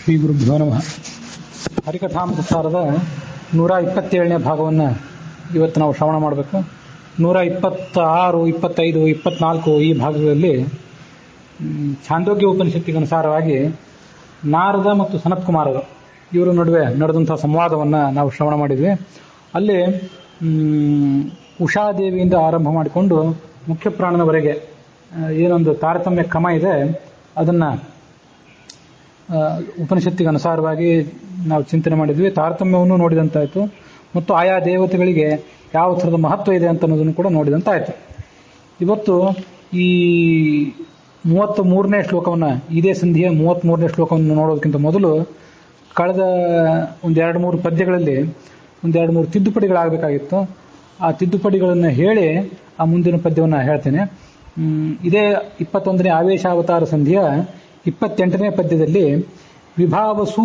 ಶ್ರೀ ಗುರುಭ್ಯೋ ನಮಃ. ಹರಿಕಥಾಮೃತಸಾರದ 127ನೇ ಭಾಗವನ್ನು ಇವತ್ತು ನಾವು ಶ್ರವಣ ಮಾಡಬೇಕು. 126, 25, 24 ಈ ಭಾಗಗಳಲ್ಲಿ ಛಾಂದೋಗ್ಯ ಉಪನಿಷತ್ತಿಗೆ ಅನುಸಾರವಾಗಿ ನಾರದ ಮತ್ತು ಸನತ್ಕುಮಾರರು ಇವರ ನಡುವೆ ನಡೆದಂಥ ಸಂವಾದವನ್ನು ನಾವು ಶ್ರವಣ ಮಾಡಿದ್ವಿ. ಅಲ್ಲಿ ಉಷಾದೇವಿಯಿಂದ ಆರಂಭ ಮಾಡಿಕೊಂಡು ಮುಖ್ಯ ಪ್ರಾಣನವರೆಗೆ ಏನೊಂದು ತಾರತಮ್ಯ ಕ್ರಮ ಇದೆ ಅದನ್ನು ಉಪನಿಷತ್ತಿಗೆ ಅನುಸಾರವಾಗಿ ನಾವು ಚಿಂತನೆ ಮಾಡಿದ್ವಿ. ತಾರತಮ್ಯವನ್ನು ನೋಡಿದಂತಾಯಿತು ಮತ್ತು ಆಯಾ ದೇವತೆಗಳಿಗೆ ಯಾವ ಥರದ ಮಹತ್ವ ಇದೆ ಅಂತ ಅನ್ನೋದನ್ನು ಕೂಡ ನೋಡಿದಂತಾಯಿತು. ಇವತ್ತು ಈ 33ನೇ ಶ್ಲೋಕವನ್ನು, ಇದೇ ಸಂಧಿಯ 33ನೇ ಶ್ಲೋಕವನ್ನು ನೋಡೋದಕ್ಕಿಂತ ಮೊದಲು ಕಳೆದ 1-2-3 ಪದ್ಯಗಳಲ್ಲಿ 1-2-3 ತಿದ್ದುಪಡಿಗಳಾಗಬೇಕಾಗಿತ್ತು. ಆ ತಿದ್ದುಪಡಿಗಳನ್ನು ಹೇಳಿ ಆ ಮುಂದಿನ ಪದ್ಯವನ್ನು ಹೇಳ್ತೇನೆ. ಇದೇ 21ನೇ ಆವೇಶಾವತಾರ ಸಂಧಿಯ 28ನೇ ಪದ್ಯದಲ್ಲಿ ವಿಭಾವಸು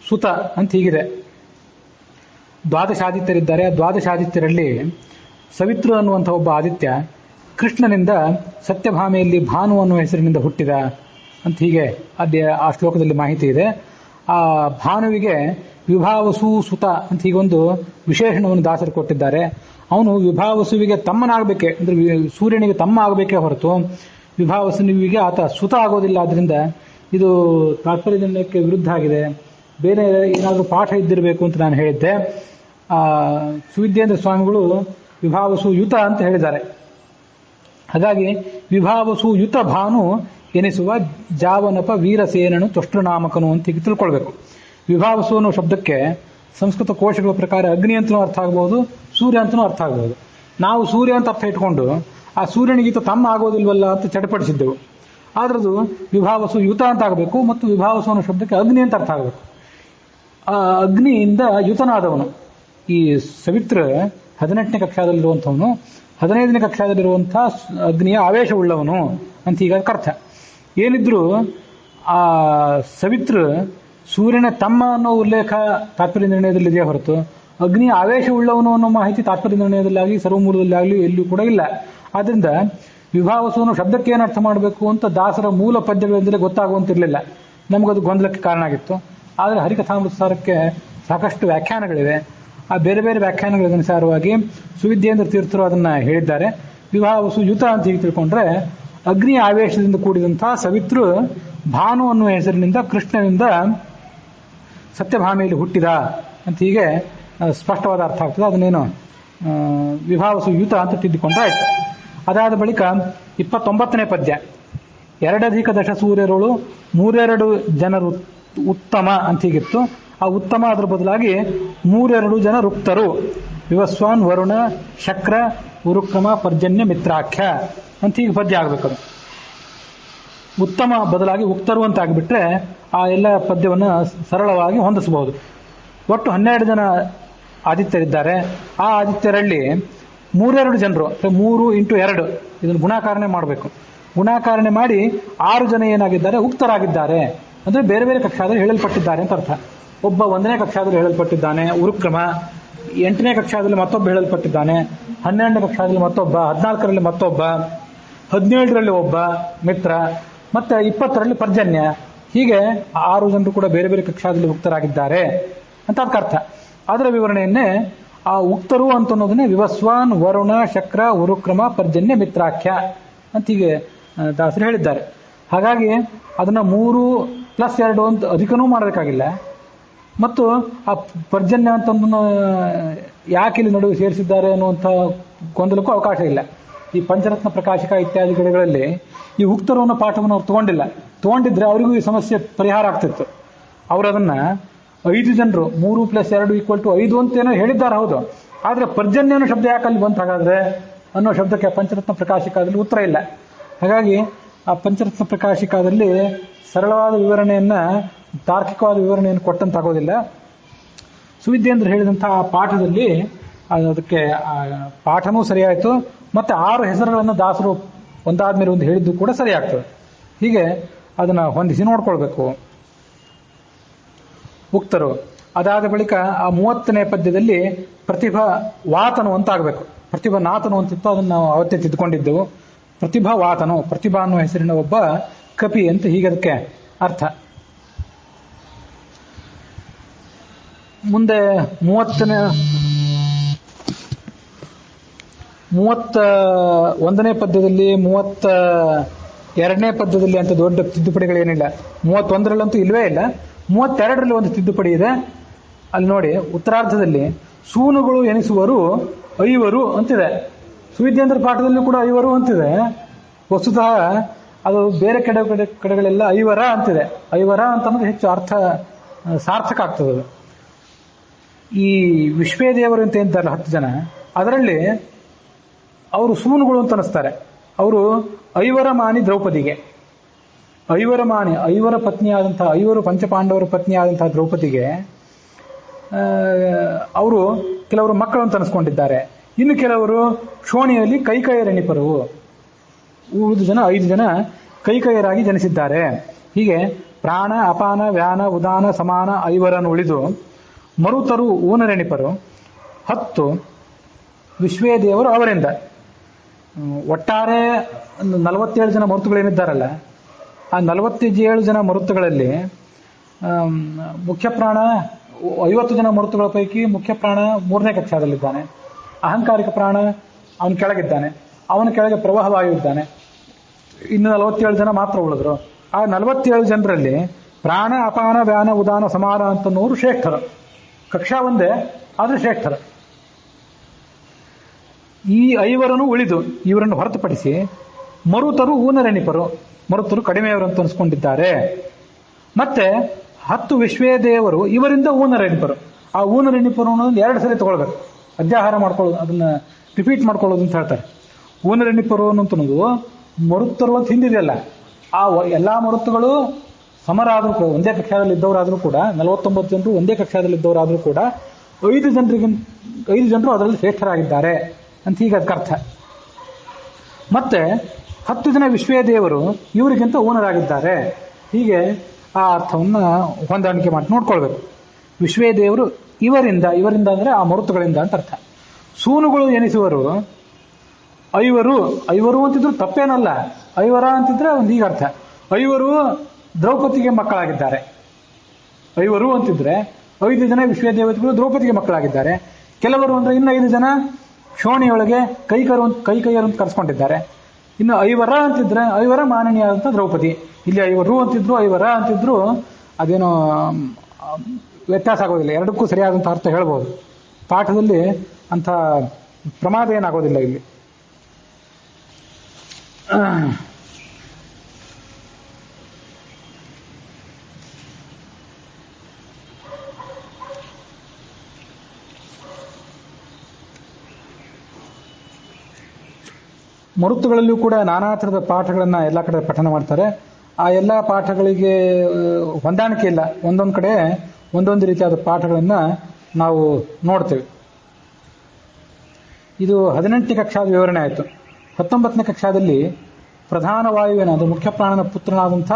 ಸುತ ಅಂತ ಹೀಗಿದೆ. ದ್ವಾದಶಾದಿತ್ಯರಿದ್ದಾರೆ. ಆ ದ್ವಾದಶಾದಿತ್ಯರಲ್ಲಿ ಸವಿತೃ ಅನ್ನುವಂಥ ಒಬ್ಬ ಆದಿತ್ಯ ಕೃಷ್ಣನಿಂದ ಸತ್ಯಭಾಮೆಯಲ್ಲಿ ಭಾನು ಅನ್ನುವ ಹೆಸರಿನಿಂದ ಹುಟ್ಟಿದ ಅಂತ ಹೀಗೆ ಆ ಶ್ಲೋಕದಲ್ಲಿ ಮಾಹಿತಿ ಇದೆ. ಆ ಭಾನುವಿಗೆ ವಿಭಾವಸು ಸುತ ಅಂತ ಹೀಗೊಂದು ವಿಶೇಷಣವನ್ನು ದಾಸರು ಕೊಟ್ಟಿದ್ದಾರೆ. ಅವನು ವಿಭಾವಸುವಿಗೆ ತಮ್ಮನಾಗಬೇಕೆ, ಅಂದರೆ ಸೂರ್ಯನಿಗೆ ತಮ್ಮ ಆಗಬೇಕೇ ಹೊರತು ವಿಭಾವಸುವಿಗೆ ಆತ ಸುತ ಆಗೋದಿಲ್ಲ. ಆದ್ದರಿಂದ ಇದು ತಾತ್ಪರ್ಯಕ್ಕೆ ವಿರುದ್ಧ ಆಗಿದೆ. ಬೇರೆ ಏನಾದರೂ ಪಾಠ ಇದ್ದಿರಬೇಕು ಅಂತ ನಾನು ಹೇಳಿದ್ದೆ. ಸುವಿದ್ಯೇಂದ್ರ ಸ್ವಾಮಿಗಳು ವಿಭಾವಸು ಯುತ ಅಂತ ಹೇಳಿದ್ದಾರೆ. ಹಾಗಾಗಿ ವಿಭಾವಸು ಯುತ ಭಾನು ಎನಿಸುವ ಜಾವನಪ ವೀರಸೇನನು ತೊಷ್ಟೃನಾಮಕನು ಅಂತ ಹೀಗೆ ತಿಳ್ಕೊಳ್ಬೇಕು. ವಿಭಾವಸು ಅನ್ನೋ ಶಬ್ದಕ್ಕೆ ಸಂಸ್ಕೃತ ಕೋಶಗಳ ಪ್ರಕಾರ ಅಗ್ನಿ ಅಂತಲೂ ಅರ್ಥ ಆಗ್ಬೋದು, ಸೂರ್ಯ ಅಂತಲೂ ಅರ್ಥ ಆಗ್ಬೋದು. ನಾವು ಸೂರ್ಯ ಅಂತ ಅರ್ಥ ಇಟ್ಕೊಂಡು ಆ ಸೂರ್ಯನಿಗೀತ ತಮ್ಮ ಆಗೋದಿಲ್ವಲ್ಲ ಅಂತ ಚಟಪಡಿಸಿದ್ದೆವು. ಆದ್ರದ್ದು ವಿಭಾವಸು ಯುತ ಅಂತ ಆಗಬೇಕು ಮತ್ತು ವಿಭಾವಸು ಅನ್ನೋ ಶಬ್ದಕ್ಕೆ ಅಗ್ನಿ ಅಂತ ಅರ್ಥ ಆಗಬೇಕು. ಆ ಅಗ್ನಿಯಿಂದ ಯುತನಾದವನು ಈ ಸವಿತ್ರ 18ನೇ ಕಕ್ಷಾದಲ್ಲಿರುವಂಥವನು, 15ನೇ ಕಕ್ಷಾದಲ್ಲಿರುವಂಥ ಅಗ್ನಿಯ ಆವೇಶವುಳ್ಳವನು ಅಂತ ಈಗ ಅರ್ಥ. ಏನಿದ್ರು ಆ ಸವಿತ್ರ ಸೂರ್ಯನ ತಮ್ಮ ಅನ್ನೋ ಉಲ್ಲೇಖ ತಾತ್ಪರ್ಯ ನಿರ್ಣಯದಲ್ಲಿದೆಯೇ ಹೊರತು ಅಗ್ನಿಯ ಆವೇಶವುಳ್ಳವನು ಅನ್ನೋ ಮಾಹಿತಿ ತಾತ್ಪರ್ಯ ನಿರ್ಣಯದಲ್ಲಾಗಲಿ ಸರ್ವಮೂಲದಲ್ಲಿ ಆಗಲಿ ಎಲ್ಲೂ ಕೂಡ ಇಲ್ಲ. ಆದ್ರಿಂದ ವಿಭಾವಸು ಅನ್ನೋ ಶಬ್ದಕ್ಕೆ ಏನು ಅರ್ಥ ಮಾಡಬೇಕು ಅಂತ ದಾಸರ ಮೂಲ ಪದ್ಯಗಳಿಂದಲೇ ಗೊತ್ತಾಗುವಂತಿರಲಿಲ್ಲ. ನಮಗದು ಗೊಂದಲಕ್ಕೆ ಕಾರಣ ಆಗಿತ್ತು. ಆದರೆ ಹರಿಕಥಾಮೃತಸಾರಕ್ಕೆ ಸಾಕಷ್ಟು ವ್ಯಾಖ್ಯಾನಗಳಿವೆ. ಆ ಬೇರೆ ಬೇರೆ ವ್ಯಾಖ್ಯಾನಗಳಿಗನುಸಾರವಾಗಿ ಸುವಿದ್ಯೇಂದ್ರ ತೀರ್ಥರು ಅದನ್ನು ಹೇಳಿದ್ದಾರೆ. ವಿಭಾವಸು ಯುತ ಅಂತ ಹೀಗೆ ತಿಳ್ಕೊಂಡ್ರೆ ಅಗ್ನಿಯ ಆವೇಶದಿಂದ ಕೂಡಿದಂಥ ಸವಿತೃ ಭಾನು ಅನ್ನುವ ಹೆಸರಿನಿಂದ ಕೃಷ್ಣನಿಂದ ಸತ್ಯಭಾಮೆಯಲ್ಲಿ ಹುಟ್ಟಿದ ಅಂತ ಹೀಗೆ ಸ್ಪಷ್ಟವಾದ ಅರ್ಥ ಆಗ್ತದೆ. ಅದನ್ನೇನು ವಿಭಾವಸು ಯುತ ಅಂತ ತಿದ್ದುಕೊಂಡ್ರೆ ಆಯ್ತು. ಅದಾದ ಬಳಿಕ 29ನೇ ಪದ್ಯ, 2 ದಶ ಸೂರ್ಯರುಳು 3 ಜನರು ಉತ್ತಮ ಅಂತ ಹೀಗಿತ್ತು. ಆ ಉತ್ತಮ ಅದರ ಬದಲಾಗಿ 3 ಜನ ರುಕ್ತರು, ವಿವಸ್ವಾನ್ ವರುಣ ಶಕ್ರ ಉರುಕ್ರಮ ಪರ್ಜನ್ಯ ಮಿತ್ರಾಖ್ಯ ಅಂತ ಹೀಗೆ ಪದ್ಯ ಆಗ್ಬೇಕದು. ಉತ್ತಮ ಬದಲಾಗಿ ಉಕ್ತರು ಅಂತ ಆಗಿಬಿಟ್ರೆ ಆ ಎಲ್ಲ ಪದ್ಯವನ್ನು ಸರಳವಾಗಿ ಹೊಂದಿಸಬಹುದು. ಒಟ್ಟು 12 ಜನ ಆದಿತ್ಯರಿದ್ದಾರೆ. ಆ ಆದಿತ್ಯರಲ್ಲಿ 3 ಜನರು, 3 × 2 ಇದನ್ನು ಗುಣಾಕಾರಣೆ ಮಾಡಬೇಕು. ಗುಣಾಕಾರಣೆ ಮಾಡಿ 6 ಜನ ಏನಾಗಿದ್ದಾರೆ, ಉಕ್ತರಾಗಿದ್ದಾರೆ. ಅಂದರೆ ಬೇರೆ ಬೇರೆ ಕಕ್ಷಾದಲ್ಲಿ ಹೇಳಲ್ಪಟ್ಟಿದ್ದಾರೆ ಅಂತ ಅರ್ಥ. ಒಬ್ಬ 1ನೇ ಕಕ್ಷಾದಲ್ಲಿ ಹೇಳಲ್ಪಟ್ಟಿದ್ದಾನೆ ಉರುಕ್ರಮ, 8ನೇ ಕಕ್ಷಾದಲ್ಲಿ ಮತ್ತೊಬ್ಬ ಹೇಳಲ್ಪಟ್ಟಿದ್ದಾನೆ, 12ನೇ ಕಕ್ಷಾದಲ್ಲಿ ಮತ್ತೊಬ್ಬ, 14ರಲ್ಲಿ ಮತ್ತೊಬ್ಬ, 17ರಲ್ಲಿ ಒಬ್ಬ ಮಿತ್ರ, ಮತ್ತೆ 20ರಲ್ಲಿ ಪರ್ಜನ್ಯ. ಹೀಗೆ 6 ಜನರು ಕೂಡ ಬೇರೆ ಬೇರೆ ಕಕ್ಷಾದಲ್ಲಿ ಉಕ್ತರಾಗಿದ್ದಾರೆ ಅಂತ ಅದಕ್ಕೆ ಅರ್ಥ. ಅದರ ವಿವರಣೆಯನ್ನೇ ಆ ಉಕ್ತರು ಅಂತ ಅನ್ನೋದನ್ನೇ ವಿವಸ್ವಾನ್ ವರುಣ ಶಕ್ರ ಉರುಕ್ರಮ ಪರ್ಜನ್ಯ ಮಿತ್ರಾಖ್ಯ ಅಂತ ಹೀಗೆ ದಾಸರು ಹೇಳಿದ್ದಾರೆ. ಹಾಗಾಗಿ ಅದನ್ನ 3+2 ಅಂತ ಅಧಿಕನೂ ಮಾಡಬೇಕಾಗಿಲ್ಲ. ಮತ್ತು ಆ ಪರ್ಜನ್ಯ ಅಂತಂದು ಯಾಕೆ ಇಲ್ಲಿ ನಡುವೆ ಸೇರಿಸಿದ್ದಾರೆ ಅನ್ನುವಂಥ ಗೊಂದಲಕ್ಕೂ ಅವಕಾಶ ಇಲ್ಲ. ಈ ಪಂಚರತ್ನ ಪ್ರಕಾಶಿಕ ಇತ್ಯಾದಿ ಕಡೆಗಳಲ್ಲಿ ಈ ಉಕ್ತರು ಅನ್ನೋ ಪಾಠವನ್ನು ಅವ್ರು ತಗೊಂಡಿದ್ರೆ ಅವರಿಗೂ ಈ ಸಮಸ್ಯೆ ಪರಿಹಾರ ಆಗ್ತಿತ್ತು. ಅವರು ಅದನ್ನ 5 ಜನರು 3+2 = 5 ಅಂತೇನೋ ಹೇಳಿದ್ದಾರೆ, ಹೌದು. ಆದ್ರೆ ಪರ್ಜನ್ಯ ಅನ್ನೋ ಶಬ್ದ ಯಾಕೆ ಅಲ್ಲಿ ಬಂತು ಹಾಗಾದ್ರೆ ಅನ್ನೋ ಶಬ್ದಕ್ಕೆ ಪಂಚರತ್ನ ಪ್ರಕಾಶಿಕದಲ್ಲಿ ಉತ್ತರ ಇಲ್ಲ. ಹಾಗಾಗಿ ಆ ಪಂಚರತ್ನ ಪ್ರಕಾಶಿಕದಲ್ಲಿ ಸರಳವಾದ ವಿವರಣೆಯನ್ನ, ತಾರ್ಕಿಕವಾದ ವಿವರಣೆಯನ್ನು ಕೊಟ್ಟಂತಾಗೋದಿಲ್ಲ. ಸುವಿದ್ಯೇಂದ್ರ ಹೇಳಿದಂತಹ ಆ ಪಾಠದಲ್ಲಿ ಅದಕ್ಕೆ ಪಾಠನೂ ಸರಿಯಾಯಿತು, ಮತ್ತೆ 6 ಹೆಸರುಗಳನ್ನು ದಾಸರು ಒಂದಾದ್ಮೇಲೆ ಒಂದು ಹೇಳಿದ್ದು ಕೂಡ ಸರಿಯಾಗ್ತದೆ. ಹೀಗೆ ಅದನ್ನ ಹೊಂದಿಸಿ ನೋಡ್ಕೊಳ್ಬೇಕು ಉಕ್ತರು. ಅದಾದ ಬಳಿಕ ಆ 30ನೇ ಪದ್ಯದಲ್ಲಿ ಪ್ರತಿಭಾ ವಾತನು ಅಂತ ಆಗಬೇಕು. ಪ್ರತಿಭಾ ನಾಥನು ಅಂತಿತ್ತು, ಅದನ್ನು ನಾವು ಅವತ್ತೇ ತಿದ್ದುಕೊಂಡಿದ್ದೆವು. ಪ್ರತಿಭಾ ವಾತನು, ಪ್ರತಿಭಾ ಅನ್ನುವ ಹೆಸರಿನ ಒಬ್ಬ ಕಪಿ ಅಂತ ಹೀಗೆ ಅದಕ್ಕೆ ಅರ್ಥ. ಮುಂದೆ 31ನೇ ಪದ್ಯದಲ್ಲಿ 32ನೇ ಪದ್ಯದಲ್ಲಿ ಅಂತ ದೊಡ್ಡ ತಿದ್ದುಪಡಿಗಳೇನಿಲ್ಲ. 31ರಲ್ಲಂತೂ ಇಲ್ವೇ ಇಲ್ಲ. 32ರಲ್ಲಿ ಒಂದು ತಿದ್ದುಪಡಿ ಇದೆ. ಅಲ್ಲಿ ನೋಡಿ, ಉತ್ತರಾರ್ಧದಲ್ಲಿ ಸೂನುಗಳು ಎನಿಸುವರು ಐವರು ಅಂತಿದೆ. ಸುವಿದ್ಯೇಂದ್ರ ಪಾಠದಲ್ಲೂ ಕೂಡ ಐವರು ಅಂತಿದೆ. ವಸ್ತುತಃ ಅದು ಬೇರೆ ಕಡೆಗಳೆಲ್ಲ ಐವರ ಅಂತಿದೆ. ಐವರ ಅಂತಂದ್ರೆ ಹೆಚ್ಚು ಅರ್ಥ ಸಾರ್ಥಕ ಆಗ್ತದೆ. ಅದು ಈ ವಿಶ್ವೇದೇವರು ಅಂತ ಇದ್ದಾರಲ್ಲ 10 ಜನ, ಅದರಲ್ಲಿ ಅವರು ಸೂನುಗಳು ಅಂತ ಅನಿಸ್ತಾರೆ. ಅವರು ಐವರ ಮಾನಿ ದ್ರೌಪದಿಗೆ, ಐವರ ಪತ್ನಿಯಾದಂತಹ, ಐವರು ಪಂಚಪಾಂಡವರ ಪತ್ನಿಯಾದಂತಹ ದ್ರೌಪದಿಗೆ ಅವರು ಕೆಲವರು ಮಕ್ಕಳು ಅಂತ ಅನಿಸ್ಕೊಂಡಿದ್ದಾರೆ. ಇನ್ನು ಕೆಲವರು ಕ್ಷೋಣಿಯಲ್ಲಿ ಕೈಕೈಯರೆಣಿಪರು. ಉಳಿದ ಜನ 5 ಜನ ಕೈಕೈಯರಾಗಿ ಜನಿಸಿದ್ದಾರೆ. ಹೀಗೆ ಪ್ರಾಣ, ಅಪಾನ, ವ್ಯಾನ, ಉದಾನ, ಸಮಾನ ಐವರನ್ನು ಉಳಿದು ಮರುತರು ಊನರೆಣಿಪರು 10 ವಿಶ್ವೇದೇವರು ಅವರಿಂದ. ಒಟ್ಟಾರೆ 47 ಜನ ಮರುತುಗಳೇನಿದ್ದಾರಲ್ಲ, ಆ 47 ಜನ ಮರುತುಗಳಲ್ಲಿ ಮುಖ್ಯ ಪ್ರಾಣ 50 ಜನ ಮರುತುಗಳ ಪೈಕಿ ಮುಖ್ಯ ಪ್ರಾಣ 3ನೇ ಕಕ್ಷಾದಲ್ಲಿದ್ದಾನೆ. ಅಹಂಕಾರಿಕ ಪ್ರಾಣ ಅವನ ಕೆಳಗಿದ್ದಾನೆ. ಅವನ ಕೆಳಗೆ ಪ್ರವಾಹವಾಯು ಇದ್ದಾನೆ. ಇನ್ನು 47 ಜನ ಮಾತ್ರ ಉಳಿದ್ರು. ಆ 47 ಜನರಲ್ಲಿ ಪ್ರಾಣ, ಅಪಾನ, ವ್ಯಾನ, ಉದಾನ, ಸಮಾನ ಅಂತನೂರು ಶ್ರೇಷ್ಠರು. ಕಕ್ಷಾ ಒಂದೇ, ಆದ್ರೆ ಶ್ರೇಷ್ಠರು. ಈ ಐವರನ್ನು ಉಳಿದು ಇವರನ್ನು ಹೊರತುಪಡಿಸಿ ಮರುತರು ಊನರೆಣಿಪರು, ಮರುತರು ಕಡಿಮೆಯವರು ಅಂತ ಅನಿಸ್ಕೊಂಡಿದ್ದಾರೆ. ಮತ್ತೆ 10 ವಿಶ್ವೇದೇವರು ಇವರಿಂದ ಊನರೆಣಿಪರು. ಆ ಊನರೆಣಿಪರು ಅನ್ನೋದು 2 ಸರಿ ತಗೊಳ್ಬೇಕು. ಅಧ್ಯಾಹಾರ ಮಾಡ್ಕೊಳ್ಳೋದು, ಅದನ್ನ ರಿಪೀಟ್ ಮಾಡ್ಕೊಳ್ಳೋದು ಅಂತ ಹೇಳ್ತಾರೆ. ಊನರೆಣಿಪರು ಅನ್ನೋದು ಮರುತ್ತರು ಅಂತ ಹಿಂದಿದೆಯಲ್ಲ, ಆ ಎಲ್ಲಾ ಮರುತ್ತುಗಳು ಸಮರಾದರೂ ಕೂಡ, ಒಂದೇ ಕಕ್ಷಾದಲ್ಲಿ ಇದ್ದವರಾದರೂ ಕೂಡ, 49 ಜನರು ಒಂದೇ ಕಕ್ಷಾದಲ್ಲಿ ಇದ್ದವರಾದರೂ ಕೂಡ 5 ಜನರು ಅದರಲ್ಲಿ ಶ್ರೇಷ್ಠರಾಗಿದ್ದಾರೆ ಅಂತ ಈಗ ಅದಕ್ಕರ್ಥ. ಮತ್ತೆ 10 ಜನ ವಿಶ್ವೇದೇವರು ಇವರಿಗಿಂತ ಊನರಾಗಿದ್ದಾರೆ. ಹೀಗೆ ಆ ಅರ್ಥವನ್ನು ಹೊಂದಾಣಿಕೆ ಮಾಡಿ ನೋಡ್ಕೊಳ್ಬೇಕು. ವಿಶ್ವೇದೇವರು ಇವರಿಂದ ಅಂದ್ರೆ ಆ ಮರುತುಗಳಿಂದ ಅಂತ ಅರ್ಥ. ಸೂನುಗಳು ಎನಿಸುವರು ಐವರು ಅಂತಿದ್ರು ತಪ್ಪೇನಲ್ಲ. ಐವರ ಅಂತಿದ್ರೆ ಒಂದು ಈಗ ಅರ್ಥ. ಐವರು ದ್ರೌಪದಿಗೆ ಮಕ್ಕಳಾಗಿದ್ದಾರೆ. ಐವರು ಅಂತಿದ್ರೆ 5 ಜನ ವಿಶ್ವೇದೇವತೆಗಳು ದ್ರೌಪದಿಗೆ ಮಕ್ಕಳಾಗಿದ್ದಾರೆ. ಕೆಲವರು ಅಂದ್ರೆ ಇನ್ನು 5 ಜನ ಶೋಣಿಯೊಳಗೆ ಕೈಕೈಯರು ಅಂತ ಕರೆಸ್ಕೊಂಡಿದ್ದಾರೆ. ಇನ್ನು ಐವರ ಅಂತಿದ್ರೆ ಐವರ ಮಾನನೀಯಾದಂಥ ದ್ರೌಪದಿ. ಇಲ್ಲಿ ಐವರು ಅಂತಿದ್ರು, ಐವರ ಅಂತಿದ್ರು, ಅದೇನೋ ವ್ಯತ್ಯಾಸ ಆಗೋದಿಲ್ಲ. ಎರಡಕ್ಕೂ ಸರಿಯಾದಂಥ ಅರ್ಥ ಹೇಳ್ಬೋದು. ಪಾಠದಲ್ಲಿ ಅಂಥ ಪ್ರಮಾದ ಏನಾಗೋದಿಲ್ಲ ಇಲ್ಲಿ. ಮರುತ್ತುಗಳಲ್ಲಿಯೂ ಕೂಡ ನಾನಾ ಥರದ ಪಾಠಗಳನ್ನ ಎಲ್ಲ ಕಡೆ ಪಠನ ಮಾಡ್ತಾರೆ. ಆ ಎಲ್ಲ ಪಾಠಗಳಿಗೆ ಹೊಂದಾಣಿಕೆ ಇಲ್ಲ. ಒಂದೊಂದು ಕಡೆ ಒಂದೊಂದು ರೀತಿಯಾದ ಪಾಠಗಳನ್ನ ನಾವು ನೋಡ್ತೇವೆ. ಇದು 18ನೇ ಕಕ್ಷಾದ ವಿವರಣೆ ಆಯಿತು. 19ನೇ ಕಕ್ಷಾದಲ್ಲಿ ಪ್ರಧಾನ ವಾಯುವಿನ, ಅದು ಮುಖ್ಯ ಪ್ರಾಣನ ಪುತ್ರನಾದಂಥ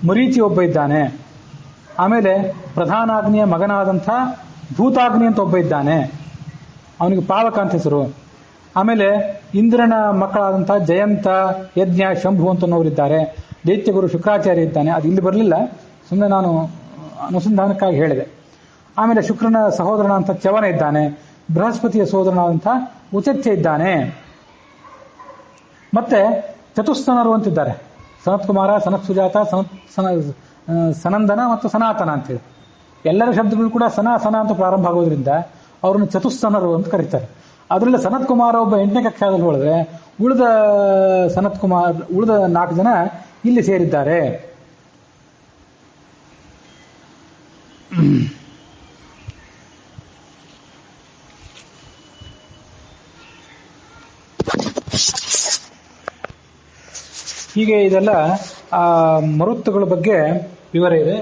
ಮರೀಚಿ ಒಬ್ಬ ಇದ್ದಾನೆ. ಆಮೇಲೆ ಪ್ರಧಾನಾಗ್ನಿಯ ಮಗನಾದಂಥ ಭೂತಾಗ್ನಿ ಅಂತ ಒಬ್ಬ ಇದ್ದಾನೆ, ಅವನಿಗೆ ಪಾವಕ ಅಂತ ಹೆಸರು. ಆಮೇಲೆ ಇಂದ್ರನ ಮಕ್ಕಳಾದಂಥ ಜಯಂತ, ಯಜ್ಞ, ಶಂಭು ಅಂತನವರಿದ್ದಾರೆ. ದೈತ್ಯಗುರು ಶುಕ್ರಾಚಾರ್ಯ ಇದ್ದಾನೆ. ಅದು ಇಲ್ಲಿ ಬರಲಿಲ್ಲ, ಸುಮ್ಮನೆ ನಾನು ಅನುಸಂಧಾನಕ್ಕಾಗಿ ಹೇಳಿದೆ. ಆಮೇಲೆ ಶುಕ್ರನ ಸಹೋದರನಾದಂಥ ಚ್ಯವನ ಇದ್ದಾನೆ. ಬೃಹಸ್ಪತಿಯ ಸಹೋದರನಾದಂಥ ಉಚತ್ಯ ಇದ್ದಾನೆ. ಮತ್ತೆ ಚತುಸ್ತನರು ಅಂತಿದ್ದಾರೆ. ಸನತ್ ಕುಮಾರ, ಸನತ್ ಸುಜಾತ, ಸನಂದನ ಮತ್ತು ಸನಾತನ ಅಂತೇಳಿ ಎಲ್ಲರ ಶಬ್ದಗಳು ಕೂಡ ಸನ ಅಂತ ಪ್ರಾರಂಭ ಆಗೋದ್ರಿಂದ ಅವ್ರನ್ನ ಚತುಸ್ತನರು ಅಂತ ಕರೀತಾರೆ. ಅದರಲ್ಲಿ ಸನತ್ ಕುಮಾರ ಒಬ್ಬ 8ನೇ ಕಕ್ಷಾದಲ್ಲಿ ಹೋಳಿದ್ರೆ ಉಳಿದ 4 ಜನ ಇಲ್ಲಿ ಸೇರಿದ್ದಾರೆ. ಹೀಗೆ ಇದೆಲ್ಲ ಆ ಮರುತ್ತುಗಳ ಬಗ್ಗೆ ವಿವರ ಇದೆ.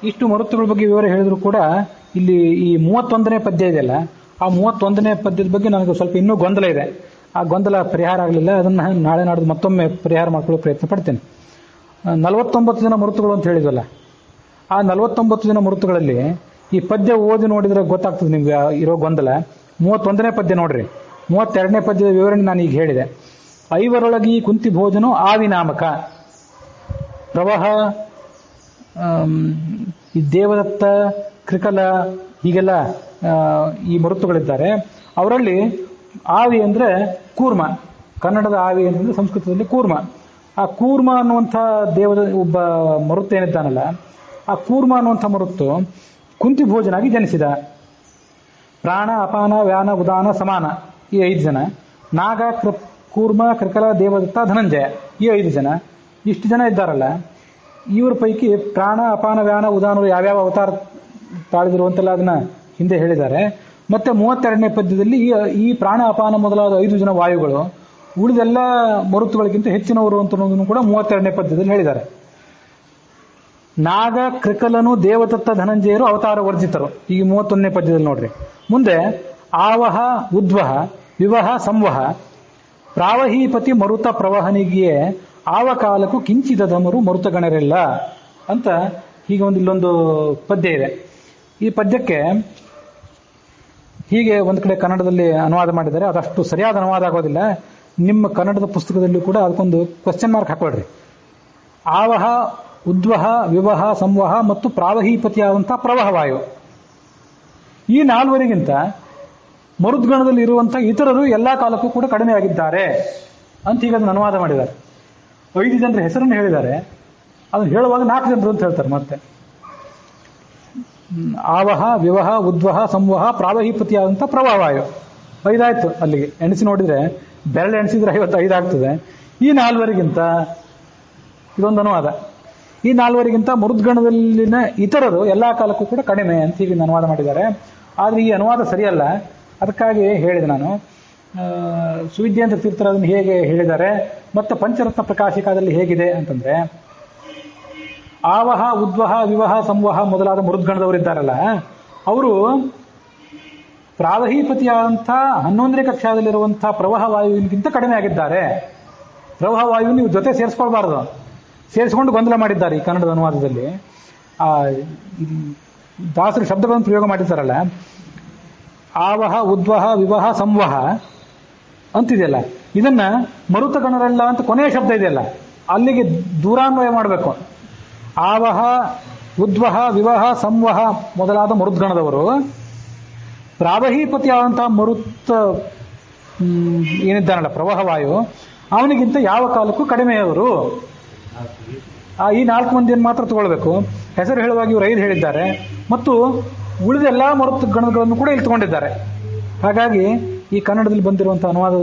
ಇಷ್ಟು ಮರುತ್ತುಗಳ ಬಗ್ಗೆ ವಿವರ ಹೇಳಿದ್ರು ಕೂಡ ಇಲ್ಲಿ ಈ 31ನೇ ಪದ್ಯ ಇದೆಯಲ್ಲ, ಆ 31ನೇ ಪದ್ಯದ ಬಗ್ಗೆ ನನಗೆ ಸ್ವಲ್ಪ ಇನ್ನೂ ಗೊಂದಲ ಇದೆ. ಆ ಗೊಂದಲ ಪರಿಹಾರ ಆಗಲಿಲ್ಲ. ಅದನ್ನು ನಾಳೆ ನಾಡ್ದು ಮತ್ತೊಮ್ಮೆ ಪರಿಹಾರ ಮಾಡ್ಕೊಳ್ಳೋ ಪ್ರಯತ್ನ ಪಡ್ತೇನೆ. 49 ಜನ ಮರುತುಗಳು ಅಂತ ಹೇಳಿದ್ವಲ್ಲ, ಆ 49 ಜನ ಮರುತುಗಳಲ್ಲಿ ಈ ಪದ್ಯ ಓದಿ ನೋಡಿದ್ರೆ ಗೊತ್ತಾಗ್ತದೆ ನಿಮ್ಗೆ ಇರೋ ಗೊಂದಲ. 31ನೇ ಪದ್ಯ ನೋಡ್ರಿ. 32ನೇ ಪದ್ಯದ ವಿವರಣೆ ನಾನು ಈಗ ಹೇಳಿದೆ. ಐವರೊಳಗಿ ಕುಂತಿ ಭೋಜನೋ ಆವಿನಾಮಕ ಪ್ರವಾಹ, ಈ ದೇವದತ್ತ, ಕೃಕಲ, ಹೀಗೆಲ್ಲ ಈ ಮರುತ್ತುಗಳಿದ್ದಾರೆ. ಅವರಲ್ಲಿ ಆವಿ ಅಂದರೆ ಕೂರ್ಮ, ಕನ್ನಡದ ಆವಿ ಅಂತಂದ್ರೆ ಸಂಸ್ಕೃತದಲ್ಲಿ ಕೂರ್ಮ. ಆ ಕೂರ್ಮ ಅನ್ನುವಂಥ ದೇವದ ಒಬ್ಬ ಮರುತ್ತು ಏನಿದ್ದಾನಲ್ಲ, ಆ ಕೂರ್ಮ ಅನ್ನುವಂಥ ಮರುತ್ತು ಕುಂತಿ ಭೋಜನಾಗಿ ಜನಿಸಿದ. ಪ್ರಾಣ, ಅಪಾನ, ವ್ಯಾನ, ಉದಾನ, ಸಮಾನ ಈ 5 ಜನ. ನಾಗ, ಕೂರ್ಮ, ಕೃಕಲ, ದೇವದತ್ತ, ಧನಂಜಯ ಈ 5 ಜನ. ಇಷ್ಟು ಜನ ಇದ್ದಾರಲ್ಲ, ಇವರ ಪೈಕಿ ಪ್ರಾಣ, ಅಪಾನ, ವ್ಯಾನ, ಉದಾನರು ಯಾವ್ಯಾವ ಅವತಾರ ತಾಳಿದಿರುವಂತೆಲ್ಲ ಅದನ್ನ ಹಿಂದೆ ಹೇಳಿದ್ದಾರೆ. ಮತ್ತೆ 32ನೇ ಪದ್ಯದಲ್ಲಿ ಈ ಪ್ರಾಣ, ಅಪಾನ ಮೊದಲಾದ 5 ಜನ ವಾಯುಗಳು ಉಳಿದೆಲ್ಲ ಮರುತ್ತುಗಳಿಗಿಂತ ಹೆಚ್ಚಿನವರು ಅಂತ ಕೂಡ 32ನೇ ಪದ್ಯದಲ್ಲಿ ಹೇಳಿದ್ದಾರೆ. ನಾಗ, ಕೃಕಲನು, ದೇವದತ್ತ, ಧನಂಜಯರು ಅವತಾರ ವರ್ಜಿತರು ಈ 31ನೇ ಪದ್ಯದಲ್ಲಿ ನೋಡ್ರಿ. ಮುಂದೆ ಆವಹ, ಉದ್ವಹ, ವಿವಹ, ಸಂವಹ, ಪ್ರಾವಹೀಪತಿ ಮರುತ ಪ್ರವಹನಿಗೆ ಆವ ಕಾಲಕ್ಕೂ ಕಿಂಚಿದಮರು ಮರುತಗಣರೆಲ್ಲ ಅಂತ ಹೀಗೆ ಇಲ್ಲೊಂದು ಪದ್ಯ ಇದೆ. ಈ ಪದ್ಯಕ್ಕೆ ಹೀಗೆ ಒಂದು ಕಡೆ ಕನ್ನಡದಲ್ಲಿ ಅನುವಾದ ಮಾಡಿದ್ದಾರೆ. ಅದಷ್ಟು ಸರಿಯಾದ ಅನುವಾದ ಆಗೋದಿಲ್ಲ. ನಿಮ್ಮ ಕನ್ನಡದ ಪುಸ್ತಕದಲ್ಲಿ ಕೂಡ ಅದಕ್ಕೊಂದು ಕ್ವಶನ್ ಮಾರ್ಕ್ ಹಾಕೊಳ್ರಿ. ಆವಹ, ಉದ್ವಹ, ವಿವಹ, ಸಂವಹ ಮತ್ತು ಪ್ರಾವಹೀಪತಿಯಾದಂತಹ ಪ್ರವಾಹವಾಯು ಈ 4ವರಿಗಿಂತ ಮರುದ್ಗಣದಲ್ಲಿ ಇರುವಂತಹ ಇತರರು ಎಲ್ಲಾ ಕಾಲಕ್ಕೂ ಕೂಡ ಕಡಿಮೆ ಆಗಿದ್ದಾರೆ ಅಂತ ಈಗ ಅದನ್ನು ಅನುವಾದ ಮಾಡಿದ್ದಾರೆ. 5 ಜನರ ಹೆಸರನ್ನು ಹೇಳಿದ್ದಾರೆ. ಅದನ್ನು ಹೇಳುವಾಗ 4 ಜನರು ಅಂತ ಹೇಳ್ತಾರೆ. ಮತ್ತೆ ಆವಹ, ವಿವಹ, ಉದ್ವಹ, ಸಂವಹ, ಪ್ರಾವಹೀಪತಿಯಾದಂತಹ ಪ್ರವಾಹವಾಯು 5 ಆಯ್ತು. ಅಲ್ಲಿಗೆ ಎಣಿಸಿ ನೋಡಿದ್ರೆ ಬೆರಳು ಎಣಿಸಿದ್ರೆ 55 ಆಗ್ತದೆ. ಈ 4ವರಿಗಿಂತ ಇದೊಂದು ಅನುವಾದ. ಈ 4ವರಿಗಿಂತ ಮರುದ್ಗಣದಲ್ಲಿನ ಇತರರು ಎಲ್ಲಾ ಕಾಲಕ್ಕೂ ಕೂಡ ಕಡಿಮೆ ಅಂತ ಹೀಗೆ ಅನುವಾದ ಮಾಡಿದ್ದಾರೆ. ಆದ್ರೆ ಈ ಅನುವಾದ ಸರಿಯಲ್ಲ. ಅದಕ್ಕಾಗಿ ಹೇಳಿದೆ ನಾನು. ಸುವಿದ್ಯೇಂದ್ರ ತೀರ್ಥರು ಅದನ್ನು ಹೇಗೆ ಹೇಳಿದ್ದಾರೆ, ಮತ್ತೆ ಪಂಚರತ್ನ ಪ್ರಕಾಶಿಕಾದಲ್ಲಿ ಹೇಗಿದೆ ಅಂತಂದ್ರೆ, ಆವಹ, ಉದ್ವಹ, ವಿವಹ, ಸಂವಹ ಮೊದಲಾದ ಮರುದ್ಗಣದವರಿದ್ದಾರಲ್ಲ, ಅವರು ಪ್ರಾವಹೀಪತಿಯಾದಂಥ 11ನೇ ಕಕ್ಷಾದಲ್ಲಿರುವಂತಹ ಪ್ರವಾಹ ವಾಯುವಿಗಿಂತ ಕಡಿಮೆ ಆಗಿದ್ದಾರೆ. ಪ್ರವಾಹ ವಾಯು ನೀವು ಜೊತೆ ಸೇರಿಸ್ಕೊಳ್ಬಾರ್ದು, ಸೇರಿಸಿಕೊಂಡು ಗೊಂದಲ ಮಾಡಿದ್ದಾರೆ ಈ ಕನ್ನಡದ ಅನುವಾದದಲ್ಲಿ. ದಾಸರು ಶಬ್ದಗಳನ್ನು ಪ್ರಯೋಗ ಮಾಡಿದ್ದಾರಲ್ಲ, ಆವಹ, ಉದ್ವಹ, ವಿವಹ, ಸಂವಹ ಅಂತಿದೆಯಲ್ಲ, ಇದನ್ನ ಮರುತಗಣರಲ್ಲ ಅಂತ ಕೊನೆಯ ಶಬ್ದ ಇದೆಯಲ್ಲ ಅಲ್ಲಿಗೆ ದೂರಾನ್ವಯ ಮಾಡಬೇಕು. ಆವಹ, ಉದ್ವಹ, ವಿವಹ, ಸಂವಹ ಮೊದಲಾದ ಮರುದ್ಗಣದವರು ಪ್ರಾವಹೀಪತಿಯಾದಂತಹ ಮರುತ್ ಏನಿದ್ದಾನಲ್ಲ ಪ್ರವಾಹವಾಯು, ಅವನಿಗಿಂತ ಯಾವ ಕಾಲಕ್ಕೂ ಕಡಿಮೆಯವರು. ಈ 4 ಮಂದಿಯನ್ನು ಮಾತ್ರ ತಗೊಳ್ಬೇಕು. ಹೆಸರು ಹೇಳುವಾಗ ಇವರು 5 ಹೇಳಿದ್ದಾರೆ ಮತ್ತು ಉಳಿದ ಎಲ್ಲಾ ಮರುತ್ ಗಣಗಳನ್ನು ಕೂಡ ಇಲ್ಲಿ ತಗೊಂಡಿದ್ದಾರೆ. ಹಾಗಾಗಿ ಈ ಕನ್ನಡದಲ್ಲಿ ಬಂದಿರುವಂತಹ ಅನುವಾದ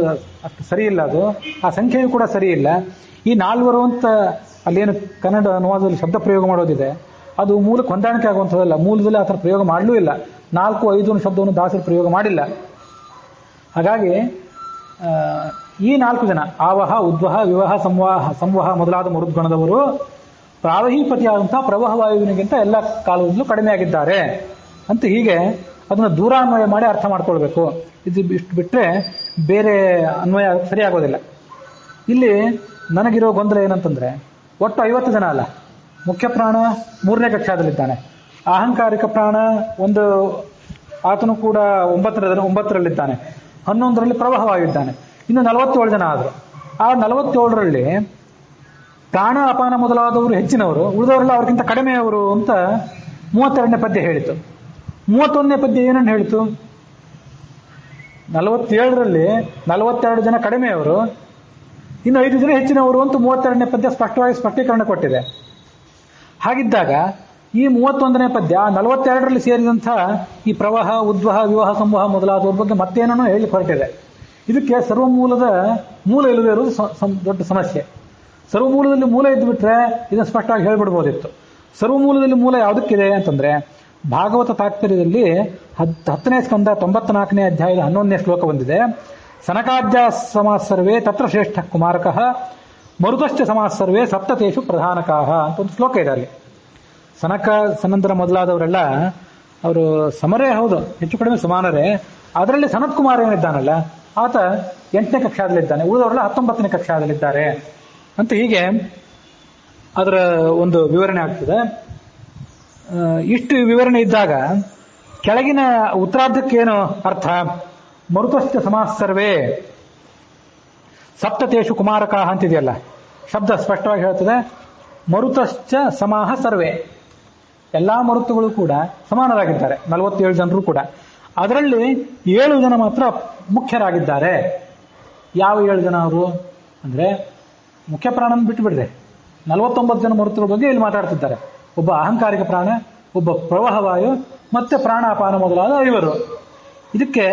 ಅಷ್ಟು ಸರಿ ಇಲ್ಲ. ಅದು ಆ ಸಂಖ್ಯೆಯೂ ಕೂಡ ಸರಿ ಇಲ್ಲ. ಈ 4ವರು ಅಂತ ಅಲ್ಲೇನು ಕನ್ನಡ ಅನುವಾದದಲ್ಲಿ ಶಬ್ದ ಪ್ರಯೋಗ ಮಾಡೋದಿದೆ, ಅದು ಮೂಲಕ್ಕೆ ಹೊಂದಾಣಿಕೆ ಆಗುವಂಥದ್ದಲ್ಲ. ಮೂಲದಲ್ಲಿ ಆ ಥರ ಪ್ರಯೋಗ ಮಾಡಲೂ ಇಲ್ಲ. 4, 5 ಶಬ್ದವನ್ನು ದಾಸರು ಪ್ರಯೋಗ ಮಾಡಿಲ್ಲ. ಹಾಗಾಗಿ ಈ 4 ಜನ ಆವಹ, ಉದ್ವಹ, ವಿವಹ, ಸಂವಹ ಮೊದಲಾದ ಮರುದ್ಗಣದವರು ಪ್ರಾವಹೀಪತಿಯಾದಂತಹ ಪ್ರವಾಹ ವಾಯುವಿನಿಗಿಂತ ಎಲ್ಲ ಕಾಲದಲ್ಲೂ ಕಡಿಮೆ ಆಗಿದ್ದಾರೆ ಅಂತ ಹೀಗೆ ಅದನ್ನು ದೂರಾನ್ವಯ ಮಾಡಿ ಅರ್ಥ ಮಾಡ್ಕೊಳ್ಬೇಕು. ಇಷ್ಟು ಬಿಟ್ಟರೆ ಬೇರೆ ಅನ್ವಯ ಸರಿಯಾಗೋದಿಲ್ಲ. ಇಲ್ಲಿ ನನಗಿರೋ ಗೊಂದಲ ಏನಂತಂದ್ರೆ, ಒಟ್ಟು 50 ಜನ ಅಲ್ಲ, ಮುಖ್ಯ ಪ್ರಾಣ 3ನೇ ಕಕ್ಷಾದಲ್ಲಿದ್ದಾನೆ, ಅಹಂಕಾರಿಕ ಪ್ರಾಣ ಒಂದು ಆತನು ಕೂಡ 9ರಲ್ಲಿದ್ದಾನೆ, 11ರಲ್ಲಿ ಪ್ರವಾಹವಾಗಿದ್ದಾನೆ, ಇನ್ನು 47 ಜನ ಆದರು. ಆ 47ರಲ್ಲಿ ಪ್ರಾಣ, ಅಪಾನ ಮೊದಲಾದವರು ಹೆಚ್ಚಿನವರು, ಉಳಿದವರೆಲ್ಲ ಅವ್ರಿಗಿಂತ ಕಡಿಮೆಯವರು ಅಂತ 32ನೇ ಪದ್ಯ ಹೇಳಿತು. 31ನೇ ಪದ್ಯ ಏನನ್ನು ಹೇಳಿತು? 47ರಲ್ಲಿ 42 ಜನ ಕಡಿಮೆಯವರು, ಇನ್ನು 5 ಜನ ಹೆಚ್ಚಿನವರು ಅಂತ 32ನೇ ಪದ್ಯ ಸ್ಪಷ್ಟವಾಗಿ ಸ್ಪಷ್ಟೀಕರಣ ಕೊಟ್ಟಿದೆ. ಹಾಗಿದ್ದಾಗ ಈ 31ನೇ ಪದ್ಯ 42ರಲ್ಲಿ ಸೇರಿದಂಥ ಈ ಪ್ರವಾಹ, ಉದ್ವಹ, ವಿವಾಹ, ಸಂವಹ ಮೊದಲಾದವ್ರ ಬಗ್ಗೆ ಮತ್ತೇನೋ ಹೇಳಿ ಹೊರಟಿದೆ. ಇದಕ್ಕೆ ಸರ್ವಮೂಲದ ಮೂಲ ಇಲ್ಲದೆ ಇರೋದು ದೊಡ್ಡ ಸಮಸ್ಯೆ. ಸರ್ವಮೂಲದಲ್ಲಿ ಮೂಲ ಇದ್ದುಬಿಟ್ರೆ ಇದನ್ನು ಸ್ಪಷ್ಟವಾಗಿ ಹೇಳ್ಬಿಡ್ಬೋದಿತ್ತು. ಸರ್ವಮೂಲದಲ್ಲಿ ಮೂಲ ಯಾವುದಕ್ಕಿದೆ ಅಂತಂದ್ರೆ, ಭಾಗವತ ತಾತ್ಪರ್ಯದಲ್ಲಿ 10ನೇ ಸ್ಕಂದ 94ನೇ ಅಧ್ಯಾಯದ 11ನೇ ಶ್ಲೋಕ ಬಂದಿದೆ. ಸನಕಾದ್ಯ ಸಮಾಸ ಸರ್ವೇ ತತ್ರ ಶ್ರೇಷ್ಠ ಕುಮಾರಕಃ ಮರುತಶ್ಚ ಸಮಾಸ ಸರ್ವೇ ಸಪ್ತತೇಷು ಪ್ರಧಾನಕಾಹ ಅಂತ ಒಂದು ಶ್ಲೋಕ ಇದೆ. ಅಲ್ಲಿ ಸನಕ, ಸನಂದರ ಮೊದಲಾದವರೆಲ್ಲ ಅವರು ಸಮರೇ ಹೌದು, ಹೆಚ್ಚು ಕಡಿಮೆ ಸಮಾನರೇ. ಅದರಲ್ಲಿ ಸನತ್ ಕುಮಾರ್ ಏನಿದ್ದಾನಲ್ಲ ಆತ 8ನೇ ಕಕ್ಷಾದಲ್ಲಿದ್ದಾನೆ, ಉಳಿದವರೆಲ್ಲ 19ನೇ ಕಕ್ಷಾದಲ್ಲಿದ್ದಾರೆ ಅಂತ ಹೀಗೆ ಅದರ ಒಂದು ವಿವರಣೆ ಆಗ್ತದೆ. ಇಷ್ಟು ವಿವರಣೆ ಇದ್ದಾಗ ಕೆಳಗಿನ ಉತ್ತರಾರ್ಧಕ್ಕೇನು ಅರ್ಥ? ಮರುತಶ್ಚ ಸಮಾಸ ಸರ್ವೇ ಸಪ್ತತೇಷು ಕುಮಾರಕಾಹ ಅಂತಿದೆಯಲ್ಲ, ಶಬ್ದ ಸ್ಪಷ್ಟವಾಗಿ ಹೇಳ್ತದೆ. ಮರುತಶ್ಚ ಸಮಾಹ ಸರ್ವೇ, ಎಲ್ಲಾ ಮರುತ್ತುಗಳು ಕೂಡ ಸಮಾನರಾಗಿದ್ದಾರೆ, 47 ಜನರು ಕೂಡ. ಅದರಲ್ಲಿ 7 ಜನ ಮಾತ್ರ ಮುಖ್ಯರಾಗಿದ್ದಾರೆ. ಯಾವ 7 ಜನ ಅವರು ಅಂದ್ರೆ ಮುಖ್ಯ ಪ್ರಾಣನ ಬಿಟ್ಟು ಬಿಡ್ರೆ 49 ಜನ ಮರುತ್ತುಗಳ ಬಗ್ಗೆ ಇಲ್ಲಿ ಮಾತಾಡ್ತಿದ್ದಾರೆ. ಒಬ್ಬ ಅಹಂಕಾರಿಕ ಪ್ರಾಣ, ಒಬ್ಬ ಪ್ರವಾಹವಾಯು, ಮತ್ತೆ ಪ್ರಾಣಾಪಾನ ಮೊದಲಾದ 5. ಇದಕ್ಕೆ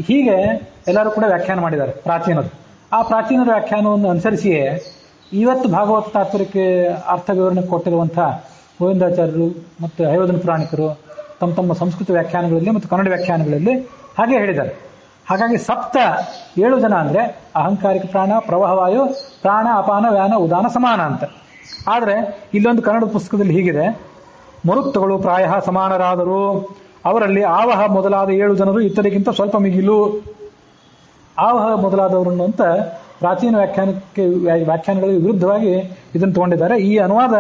ಹೀಗೆ ಎಲ್ಲರೂ ಕೂಡ ವ್ಯಾಖ್ಯಾನ ಮಾಡಿದ್ದಾರೆ ಪ್ರಾಚೀನರು. ಆ ಪ್ರಾಚೀನರ ವ್ಯಾಖ್ಯಾನವನ್ನು ಅನುಸರಿಸಿಯೇ ಇವತ್ತು ಭಾಗವತ ತಾತ್ಪರ್ಯಕ್ಕೆ ಅರ್ಥ ವಿವರಣೆ ಕೊಟ್ಟಿರುವಂತಹ ಗೋವಿಂದಾಚಾರ್ಯರು ಮತ್ತು ಹಯೋಧನ ಪುರಾಣಿಕರು ತಮ್ಮ ತಮ್ಮ ಸಂಸ್ಕೃತ ವ್ಯಾಖ್ಯಾನಗಳಲ್ಲಿ ಮತ್ತು ಕನ್ನಡ ವ್ಯಾಖ್ಯಾನಗಳಲ್ಲಿ ಹಾಗೆ ಹೇಳಿದ್ದಾರೆ. ಹಾಗಾಗಿ 7 ಜನ ಅಂದ್ರೆ ಅಹಂಕಾರಿಕ ಪ್ರಾಣ, ಪ್ರವಾಹವಾಯು, ಪ್ರಾಣ, ಅಪಾನ, ವ್ಯಾನ, ಉದಾನ, ಸಮಾನ ಅಂತ. ಆದ್ರೆ ಇಲ್ಲೊಂದು ಕನ್ನಡ ಪುಸ್ತಕದಲ್ಲಿ ಹೀಗಿದೆ: ಮರುತ್ತುಗಳು ಪ್ರಾಯ ಸಮಾನರಾದರೂ ಅವರಲ್ಲಿ ಆವಹ ಮೊದಲಾದ 7 ಜನರು ಇತರಿಗಿಂತ ಸ್ವಲ್ಪ ಮಿಗಿಲು. ಆವಹ ಮೊದಲಾದವರನ್ನು ಅಂತ ಪ್ರಾಚೀನ ವ್ಯಾಖ್ಯಾನಗಳಿಗೆ ವಿರುದ್ಧವಾಗಿ ಇದನ್ನು ತಗೊಂಡಿದ್ದಾರೆ. ಈ ಅನುವಾದ,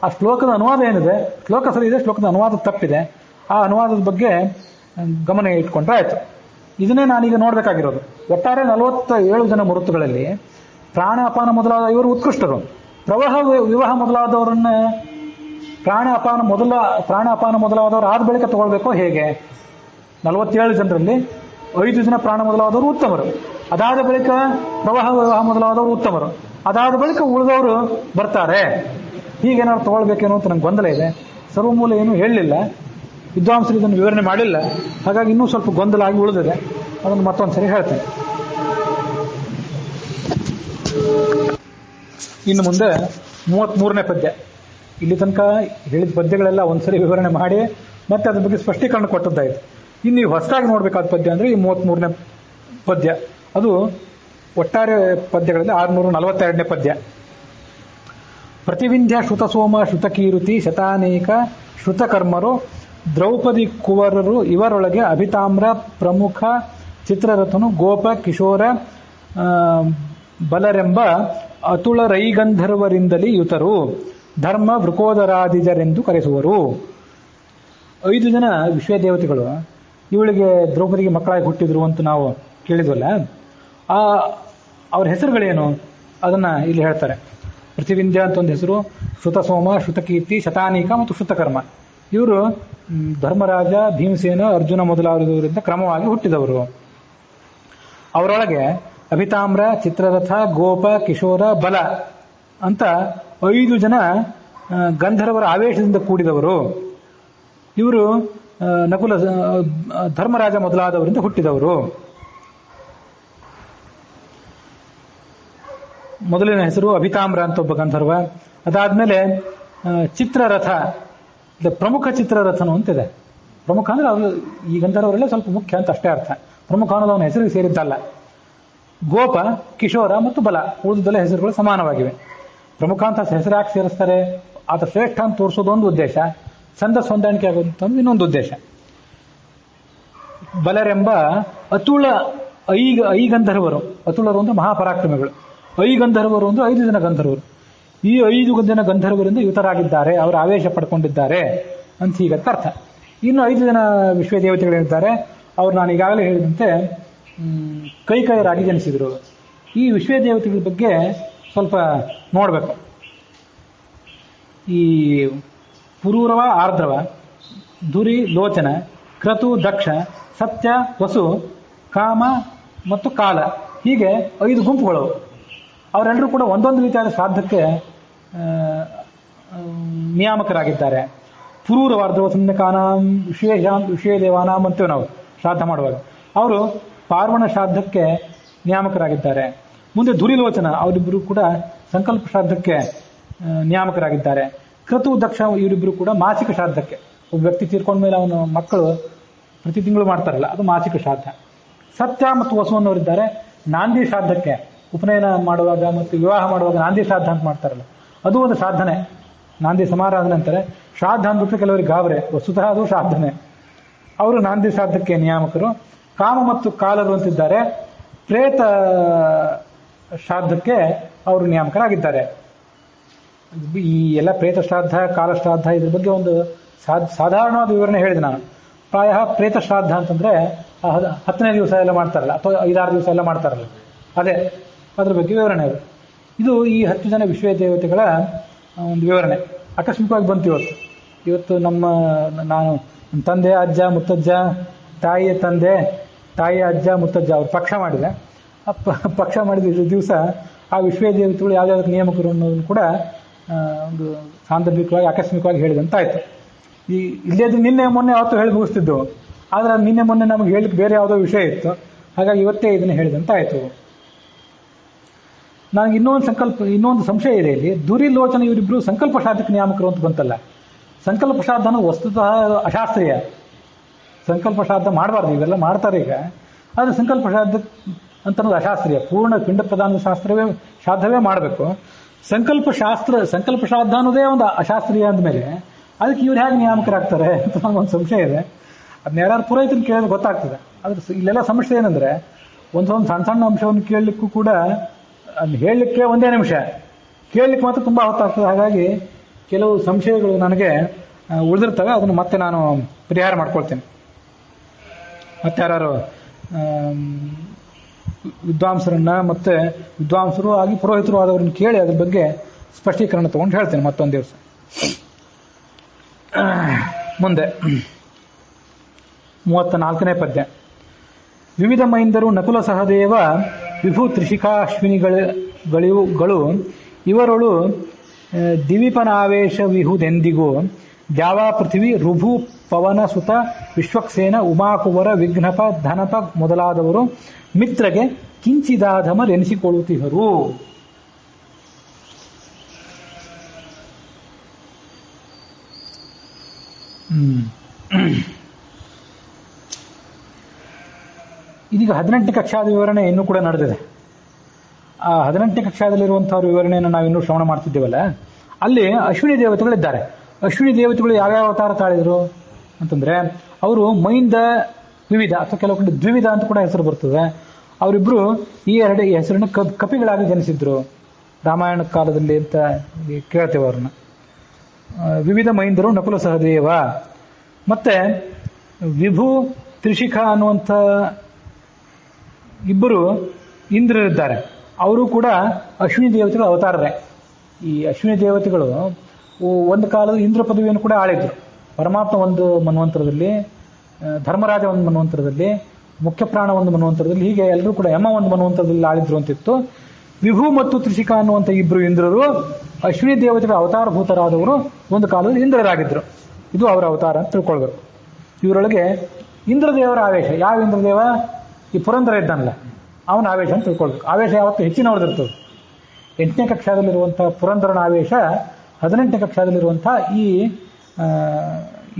ಆ ಶ್ಲೋಕದ ಅನುವಾದ ಏನಿದೆ, ಶ್ಲೋಕ ಸರಿ ಇದೆ, ಶ್ಲೋಕದ ಅನುವಾದ ತಪ್ಪಿದೆ. ಆ ಅನುವಾದದ ಬಗ್ಗೆ ಗಮನ ಇಟ್ಕೊಂಡ್ರೆ ಆಯ್ತು. ಇದನ್ನೇ ನಾನೀಗ ನೋಡ್ಬೇಕಾಗಿರೋದು. ಒಟ್ಟಾರೆ 47 ಜನ ಮರುತ್ತುಗಳಲ್ಲಿ ಪ್ರಾಣ, ಅಪಾನ ಮೊದಲಾದ ಇವರು ಉತ್ಕೃಷ್ಟರು. ಪ್ರವಾಹ, ವಿವಾಹ ಮೊದಲಾದವರನ್ನ ಪ್ರಾಣ ಅಪಾನ ಮೊದಲಾದವರು ಆದ ಬಳಿಕ ತಗೊಳ್ಬೇಕೋ ಹೇಗೆ? 47 ಜನರಲ್ಲಿ 5 ಜನ ಪ್ರಾಣ ಮೊದಲಾದವರು ಉತ್ತಮರು, ಅದಾದ ಬಳಿಕ ಪ್ರವಾಹ, ವಿವಾಹ ಮೊದಲಾದವರು ಉತ್ತಮರು, ಅದಾದ ಬಳಿಕ ಉಳಿದವರು ಬರ್ತಾರೆ. ಹೀಗೇನಾದ್ರು ತಗೊಳ್ಬೇಕೇನೋ ಅಂತ ನಂಗೆ ಗೊಂದಲ ಇದೆ. ಸರ್ವಮೂಲ ಏನು ಹೇಳಲಿಲ್ಲ, ವಿದ್ವಾಂಸರು ಇದನ್ನು ವಿವರಣೆ ಮಾಡಿಲ್ಲ. ಹಾಗಾಗಿ ಇನ್ನೂ ಸ್ವಲ್ಪ ಗೊಂದಲ ಆಗಿ ಉಳಿದಿದೆ. ಅದನ್ನು ಮತ್ತೊಂದು ಸರಿ ಹೇಳ್ತೇನೆ. ಇನ್ನು ಮುಂದೆ 33ನೇ ಪದ್ಯ. ಇಲ್ಲಿ ತನಕ ಹೇಳಿದ ಪದ್ಯಗಳೆಲ್ಲ ಒಂದ್ಸರಿ ವಿವರಣೆ ಮಾಡಿ ಮತ್ತೆ ಅದ್ರ ಬಗ್ಗೆ ಸ್ಪಷ್ಟೀಕರಣ ಕೊಟ್ಟದ್ದಾಯಿತು. ಇನ್ನು ನೀವು ಹೊಸದಾಗಿ ನೋಡ್ಬೇಕಾದ ಪದ್ಯ ಅಂದ್ರೆ ಈ 33ನೇ ಪದ್ಯ. ಅದು ಒಟ್ಟಾರೆ ಪದ್ಯಗಳಲ್ಲಿ 642ನೇ ಪದ್ಯ. ಪ್ರತಿವಿಂಧ್ಯ ಶ್ರುತಸೋಮ ಶ್ರುತಕೀರುತಿ ಶತಾನೇಕ ಶ್ರುತಕರ್ಮರು ದ್ರೌಪದಿ ಕುವರರು ಇವರೊಳಗೆ ಅಭಿತಾಮ್ರ ಪ್ರಮುಖ ಚಿತ್ರರಥನು ಗೋಪ ಕಿಶೋರ ಬಲರೆಂಬ ಅತುಳ ರೈಗಂಧರ್ವರಿಂದಲೇ ಯುತರು ಧರ್ಮ ವೃಕೋದರಾದಿಜರೆಂದು ಕರೆಸುವರು. 5 ಜನ ವಿಶ್ವದೇವತೆಗಳು ಇವಳಿಗೆ ದ್ರೌಪದಿಗೆ ಮಕ್ಕಳಾಗಿ ಹುಟ್ಟಿದ್ರು ಅಂತ ನಾವು ಕೇಳಿದ್ವಲ್ಲ. ಅವ್ರ ಹೆಸರುಗಳೇನು ಅದನ್ನ ಇಲ್ಲಿ ಹೇಳ್ತಾರೆ. ಪ್ರತಿವಿಂಧ್ಯ ಅಂತ ಒಂದು ಹೆಸರು, ಶ್ರುತಸೋಮ, ಶ್ರುತಕೀರ್ತಿ, ಶತಾನೀಕ ಮತ್ತು ಶ್ರುತಕರ್ಮ. ಇವರು ಧರ್ಮರಾಜ, ಭೀಮಸೇನ, ಅರ್ಜುನ ಮೊದಲಾದವರಿಂದ ಕ್ರಮವಾಗಿ ಹುಟ್ಟಿದವರು. ಅವರೊಳಗೆ ಅಭಿತಾಮ್ರ, ಚಿತ್ರರಥ, ಗೋಪ, ಕಿಶೋರ, ಬಲ ಅಂತ 5 ಜನ ಗಂಧರ್ವರ ಆವೇಶದಿಂದ ಕೂಡಿದವರು. ಇವರು ನಕುಲ, ಧರ್ಮರಾಜ ಮೊದಲಾದವರಿಂದ ಹುಟ್ಟಿದವರು. ಮೊದಲಿನ ಹೆಸರು ಅಭಿತಾಮ್ರ ಅಂತ ಒಬ್ಬ ಗಂಧರ್ವ. ಅದಾದ್ಮೇಲೆ ಚಿತ್ರರಥ, ಪ್ರಮುಖ ಚಿತ್ರರಥನು ಅಂತಿದೆ. ಪ್ರಮುಖ ಅಂದ್ರೆ ಅವರು ಈ ಗಂಧರ್ವರಲ್ಲೇ ಸ್ವಲ್ಪ ಮುಖ್ಯ ಅಂತ ಅಷ್ಟೇ ಅರ್ಥ. ಪ್ರಮುಖ ಅನ್ನೋದು ಅವನ ಹೆಸರಿಗೆ ಸೇರಿದ್ದಲ್ಲ. ಗೋಪ, ಕಿಶೋರ ಮತ್ತು ಬಲ ಉಳಿದೆಲ್ಲ ಹೆಸರುಗಳು ಸಮಾನವಾಗಿವೆ. ಪ್ರಮುಖ ಅಂತ ಹೆಸರು ಯಾಕೆ ಸೇರಿಸ್ತಾರೆ? ಆತ ಶ್ರೇಷ್ಠ ಅಂತ ತೋರಿಸೋದು ಒಂದು ಉದ್ದೇಶ, ಛಂದಸ್ ಹೊಂದಾಣಿಕೆ ಆಗೋದು ಇನ್ನೊಂದು ಉದ್ದೇಶ. ಬಲರೆಂಬ ಅತುಳ ಐಗಂಧರ್ವರು, ಅತುಳರು ಅಂದ್ರೆ ಮಹಾಪರಾಕ್ರಮಿಗಳು. ಐಗಂಧರ್ವರು ಅಂದ್ರೆ 5 ಜನ ಗಂಧರ್ವರು. ಈ 5 ಜನ ಗಂಧರ್ವರಿಂದ ಯುತರಾಗಿದ್ದಾರೆ, ಅವರ ಆವೇಶ ಪಡ್ಕೊಂಡಿದ್ದಾರೆ ಅಂತ ಹೀಗತ್ತ ಅರ್ಥ. ಇನ್ನು 5 ಜನ ವಿಶ್ವದೇವತೆಗಳಿದ್ದಾರೆ. ಅವ್ರು ನಾನು ಈಗಾಗಲೇ ಹೇಳಿದಂತೆ ಕೈಕೈಯರಾಗಿ ಜನಿಸಿದರು. ಈ ವಿಶ್ವದೇವತೆಗಳ ಬಗ್ಗೆ ಸ್ವಲ್ಪ ನೋಡಬೇಕು. ಈ ಪುರೂರವ, ಆರ್ದ್ರವ, ಧುರಿ, ಲೋಚನ, ಕ್ರತು, ದಕ್ಷ, ಸತ್ಯ, ವಸು, ಕಾಮ ಮತ್ತು ಕಾಲ, ಹೀಗೆ 5 ಗುಂಪುಗಳು. ಅವರೆಲ್ಲರೂ ಕೂಡ ಒಂದೊಂದು ರೀತಿಯಾದ ಶ್ರಾದ್ದಕ್ಕೆ ನಿಯಾಮಕರಾಗಿದ್ದಾರೆ. ಪುರೂರವಾರ್ಧವ ಸಂಜ್ಞಕಾನಾಂ ವಿಷಯ ದೇವಾನಾಂ ಅಂತೇವೆ ನಾವು ಶ್ರಾದ್ದ ಮಾಡುವಾಗ. ಅವರು ಪಾರ್ವಣ ಶ್ರಾದ್ದಕ್ಕೆ ನಿಯಾಮಕರಾಗಿದ್ದಾರೆ. ಮುಂದೆ ಧುರಿಲೋಚನ, ಅವರಿಬ್ಬರು ಕೂಡ ಸಂಕಲ್ಪ ಶ್ರಾದ್ದಕ್ಕೆ ನಿಯಾಮಕರಾಗಿದ್ದಾರೆ. ಕ್ರತು, ದಕ್ಷ ಇವರಿಬ್ಬರು ಕೂಡ ಮಾಸಿಕ ಶ್ರಾದ್ದಕ್ಕೆ, ಒಬ್ಬ ವ್ಯಕ್ತಿ ತೀರ್ಕೊಂಡ ಮೇಲೆ ಅವನ ಮಕ್ಕಳು ಪ್ರತಿ ತಿಂಗಳು ಮಾಡ್ತಾರಲ್ಲ, ಅದು ಮಾಸಿಕ ಶ್ರಾದ್ದ. ಸತ್ಯ ಮತ್ತು ವಸು ಅನ್ನೋರಿದ್ದಾರೆ ನಾಂದಿ ಶ್ರಾದ್ದಕ್ಕೆ, ಉಪನಯನ ಮಾಡುವಾಗ ಮತ್ತು ವಿವಾಹ ಮಾಡುವಾಗ ನಾಂದಿ ಶ್ರಾದ್ದ ಅಂತ ಮಾಡ್ತಾರಲ್ಲ, ಅದು ಒಂದು ಶ್ರಾದ್ದನೆ. ನಾಂದಿ ಸಮಾರಾಧನೆ ಅಂತಾರೆ. ಶ್ರಾದ್ದ ಅಂದ್ಬಿಟ್ರೆ ಕೆಲವರಿಗೆ ಗಾಬರೆ, ವಸ್ತುತಃ ಅದು ಶ್ರಾದ್ದನೆ. ಅವರು ನಾಂದಿ ಶ್ರಾದ್ದಕ್ಕೆ ನಿಯಾಮಕರು. ಕಾಮ ಮತ್ತು ಕಾಲರು ಅಂತಿದ್ದಾರೆ, ಪ್ರೇತ ಶ್ರಾದ್ದಕ್ಕೆ ಅವರು ನಿಯಾಮಕರಾಗಿದ್ದಾರೆ. ಈ ಎಲ್ಲ ಪ್ರೇತ ಶ್ರಾದ್ದ, ಕಾಲ ಶ್ರಾದ್ದ ಇದ್ರ ಬಗ್ಗೆ ಒಂದು ಸಾಧಾರಣವಾದ ವಿವರಣೆ ಹೇಳಿದೆ ನಾನು. ಪ್ರಾಯ ಪ್ರೇತ ಶ್ರಾದ್ದ ಅಂತಂದ್ರೆ 10ನೇ ದಿವಸ ಎಲ್ಲ ಮಾಡ್ತಾರಲ್ಲ, ಅಥವಾ 5-6 ದಿವಸ ಎಲ್ಲ ಮಾಡ್ತಾರಲ್ಲ, ಅದೇ ಅದ್ರ ಬಗ್ಗೆ ವಿವರಣೆ ಅದು. ಇದು ಈ 10 ಜನ ವಿಶ್ವದೇವತೆಗಳ ಒಂದು ವಿವರಣೆ. ಆಕಸ್ಮಿಕವಾಗಿ ಬಂತು ಇವತ್ತು. ಇವತ್ತು ನಾನು ನಮ್ಮ ತಂದೆ, ಅಜ್ಜ, ಮುತ್ತಜ್ಜ, ತಾಯಿಯ ತಂದೆ, ತಾಯಿಯ ಅಜ್ಜ, ಮುತ್ತಜ್ಜ ಅವ್ರು ಪಕ್ಷ ಮಾಡಿದೆ. ಪಕ್ಷ ಮಾಡಿದ ದಿವಸ ಆ ವಿಶ್ವದೇವತೆಗಳು ಯಾವ್ಯಾವ ನಿಯಮಕರು ಅನ್ನೋದನ್ನು ಕೂಡ ಒಂದು ಸಾಂದರ್ಭಿಕವಾಗಿ ಆಕಸ್ಮಿಕವಾಗಿ ಹೇಳಿದಂತಾಯ್ತು. ಇಲ್ಲೇದು ನಿನ್ನೆ ಮೊನ್ನೆ ಯಾವತ್ತೂ ಹೇಳಿ ಮುಗಿಸ್ತಿದ್ದು, ಆದರೆ ನಿನ್ನೆ ಮೊನ್ನೆ ನಮಗೆ ಹೇಳಿಕ್ಕೆ ಬೇರೆ ಯಾವುದೋ ವಿಷಯ ಇತ್ತು, ಹಾಗಾಗಿ ಇವತ್ತೇ ಇದನ್ನು ಹೇಳಿದಂತಾಯ್ತು. ನನಗೆ ಇನ್ನೊಂದು ಸಂಶಯ ಇದೆ ಇಲ್ಲಿ. ದುರಿಲೋಚನ ಇವರಿಬ್ರು ಸಂಕಲ್ಪ ಶ್ರಾದ್ದಕ್ಕೆ ನಿಯಾಮಕರು ಅಂತ ಬಂತಲ್ಲ. ಸಂಕಲ್ಪ ಶ್ರಾದ್ದ ವಸ್ತುತಃ ಅಶಾಸ್ತ್ರೀಯ. ಸಂಕಲ್ಪ ಶ್ರಾದ್ದ ಮಾಡಬಾರ್ದು, ಇವೆಲ್ಲ ಮಾಡ್ತಾರೆ ಈಗ. ಆದರೆ ಸಂಕಲ್ಪ ಶ್ರಾದ್ದ ಅಂತ ಅನ್ನೋದು ಅಶಾಸ್ತ್ರೀಯ. ಪೂರ್ಣ ಪಿಂಡ ಪ್ರಧಾನದ ಶ್ರಾದ್ದವೇ ಮಾಡಬೇಕು. ಸಂಕಲ್ಪ ಶ್ರಾದ್ದ ಅನ್ನೋದೇ ಒಂದು ಅಶಾಸ್ತ್ರೀಯ ಅಂದಮೇಲೆ ಅದಕ್ಕೆ ಇವ್ರು ಹೇಗೆ ನಿಯಾಮಕರಾಗ್ತಾರೆ ಅಂತ ನನಗೊಂದು ಸಂಶಯ ಇದೆ. ಅದನ್ನ ಯಾರು ಪುರೋಹಿತರು ಕೇಳಿದ್ರೆ ಗೊತ್ತಾಗ್ತದೆ. ಆದ್ರೆ ಇಲ್ಲೆಲ್ಲ ಸಮಸ್ಯೆ ಏನಂದ್ರೆ ಒಂದೊಂದು ಸಣ್ಣ ಸಣ್ಣ ಅಂಶವನ್ನು ಕೇಳಲಿಕ್ಕೂ ಕೂಡ ಅದನ್ನ ಹೇಳಲಿಕ್ಕೆ ಒಂದೇ ನಿಮಿಷ, ಕೇಳಲಿಕ್ಕೆ ಮಾತ್ರ ತುಂಬ ಹೊತ್ತಾಗ್ತದೆ. ಹಾಗಾಗಿ ಕೆಲವು ಸಂಶಯಗಳು ನನಗೆ ಉಳಿದಿರ್ತವೆ. ಅದನ್ನು ಮತ್ತೆ ನಾನು ಪರಿಹಾರ ಮಾಡ್ಕೊಳ್ತೇನೆ. ಮತ್ತೆ ಯಾರು ವಿದ್ವಾಂಸರನ್ನ ಮತ್ತೆ ವಿದ್ವಾಂಸರು ಆಗಿ ಪುರೋಹಿತರು ಆದವ್ರನ್ನ ಕೇಳಿ ಅದ್ರ ಬಗ್ಗೆ ಸ್ಪಷ್ಟೀಕರಣ ತಗೊಂಡು ಹೇಳ್ತೇನೆ ಮತ್ತೊಂದು ದಿವಸ. ಮುಂದೆ 34ನೇ ಪದ್ಯ. ವಿವಿಧ ಮೈಂದರು ನಕುಲ ಸಹದೇವ ವಿಭು ತ್ರಿಶಿಖಾಶ್ವಿನಿಗಳು ಇವರೊಳು ದಿವಿಪನಾವೇಶ ವಿಹುದೆಂದಿಗೂ ದ್ಯಾವಾ ಪೃಥ್ವಿ ಋಭು ಪವನ ಸುತ ವಿಶ್ವಕ್ಸೇನ ಉಮಾಕುವರ ವಿಘ್ನಪ ಧನಪ ಮೊದಲಾದವರು ಮಿತ್ರಗೆ ಕಿಂಚಿದಾಧಮರೆನಿಸಿಕೊಳ್ಳುತ್ತಿಹರು. ಇದೀಗ 18ನೇ ಕಕ್ಷಾದ ವಿವರಣೆ ಇನ್ನೂ ಕೂಡ ನಡೆದಿದೆ. ಆ 18ನೇ ಕಕ್ಷಾದಲ್ಲಿರುವಂತಹ ವಿವರಣೆಯನ್ನು ನಾವು ಇನ್ನೂ ಶ್ರವಣ ಮಾಡ್ತಿದ್ದೇವಲ್ಲ, ಅಲ್ಲಿ ಅಶ್ವಿನಿ ದೇವತೆಗಳಿದ್ದಾರೆ. ಅಶ್ವಿನಿ ದೇವತೆಗಳು ಯಾವ್ಯಾವ ಅವತಾರ ತಾಳಿದ್ರು ಅಂತಂದ್ರೆ, ಅವರು ಮೈಂದ ವಿವಿಧ ಅಥವಾ ಕೆಲವು ಕಡೆ ದ್ವಿವಿಧ ಅಂತ ಕೂಡ ಹೆಸರು ಬರ್ತದೆ. ಅವರಿಬ್ರು ಈ ಹೆಸರನ್ನು ಕಪಿಗಳಾಗಿ ಜನಿಸಿದ್ರು ರಾಮಾಯಣ ಕಾಲದಲ್ಲಿ ಅಂತ ಕೇಳ್ತೇವೆ ಅವ್ರನ್ನ. ವಿವಿಧ ಮೈಂದರು ನಕುಲ ಸಹದೇವ ಮತ್ತೆ ವಿಭು ತ್ರಿಶಿಖಾ ಅನ್ನುವಂಥ ಇಬ್ಬರು ಇಂದ್ರರಿದ್ದಾರೆ. ಅವರು ಕೂಡ ಅಶ್ವಿನಿ ದೇವತೆಗಳ ಅವತಾರರೇ. ಈ ಅಶ್ವಿನಿ ದೇವತೆಗಳು ಒಂದು ಕಾಲದ ಇಂದ್ರ ಪದವಿಯನ್ನು ಕೂಡ ಆಳಿದ್ರು. ಪರಮಾತ್ಮ ಒಂದು ಮನ್ವಂತರದಲ್ಲಿ, ಧರ್ಮರಾಜ ಒಂದು ಮನ್ವಂತರದಲ್ಲಿ, ಮುಖ್ಯಪ್ರಾಣ ಒಂದು ಮನ್ವಂತರದಲ್ಲಿ, ಹೀಗೆ ಎಲ್ಲರೂ ಕೂಡ ಯಮ ಒಂದು ಮನ್ವಂತರದಲ್ಲಿ ಆಳಿದ್ರು ಅಂತಿತ್ತು. ವಿಭು ಮತ್ತು ತ್ರಿಶಿಖಾ ಅನ್ನುವಂಥ ಇಬ್ಬರು ಇಂದ್ರರು ಅಶ್ವಿನಿ ದೇವತೆಗಳ ಅವತಾರಭೂತರಾದವರು ಒಂದು ಕಾಲದಲ್ಲಿ ಇಂದ್ರರಾಗಿದ್ರು. ಇದು ಅವರ ಅವತಾರ ಅಂತ ತಿಳ್ಕೊಳ್ಬೇಕು. ಇವರೊಳಗೆ ಇಂದ್ರದೇವರ ಆವೇಶ. ಯಾವ ಇಂದ್ರದೇವ? ಈ ಪುರಂದರ ಇದ್ದಾನಲ್ಲ, ಅವನ ಆವೇಶ ಅಂತ ತಿಳ್ಕೊಳ್ಬೇಕು. ಆವೇಶ ಯಾವತ್ತೂ ಹೆಚ್ಚಿನವ್ರದಿರ್ತದೆ. 8ನೇ ಕಕ್ಷಾದಲ್ಲಿರುವಂಥ ಪುರಂದರನ ಆವೇಶ 18ನೇ ಕಕ್ಷಾದಲ್ಲಿರುವಂಥ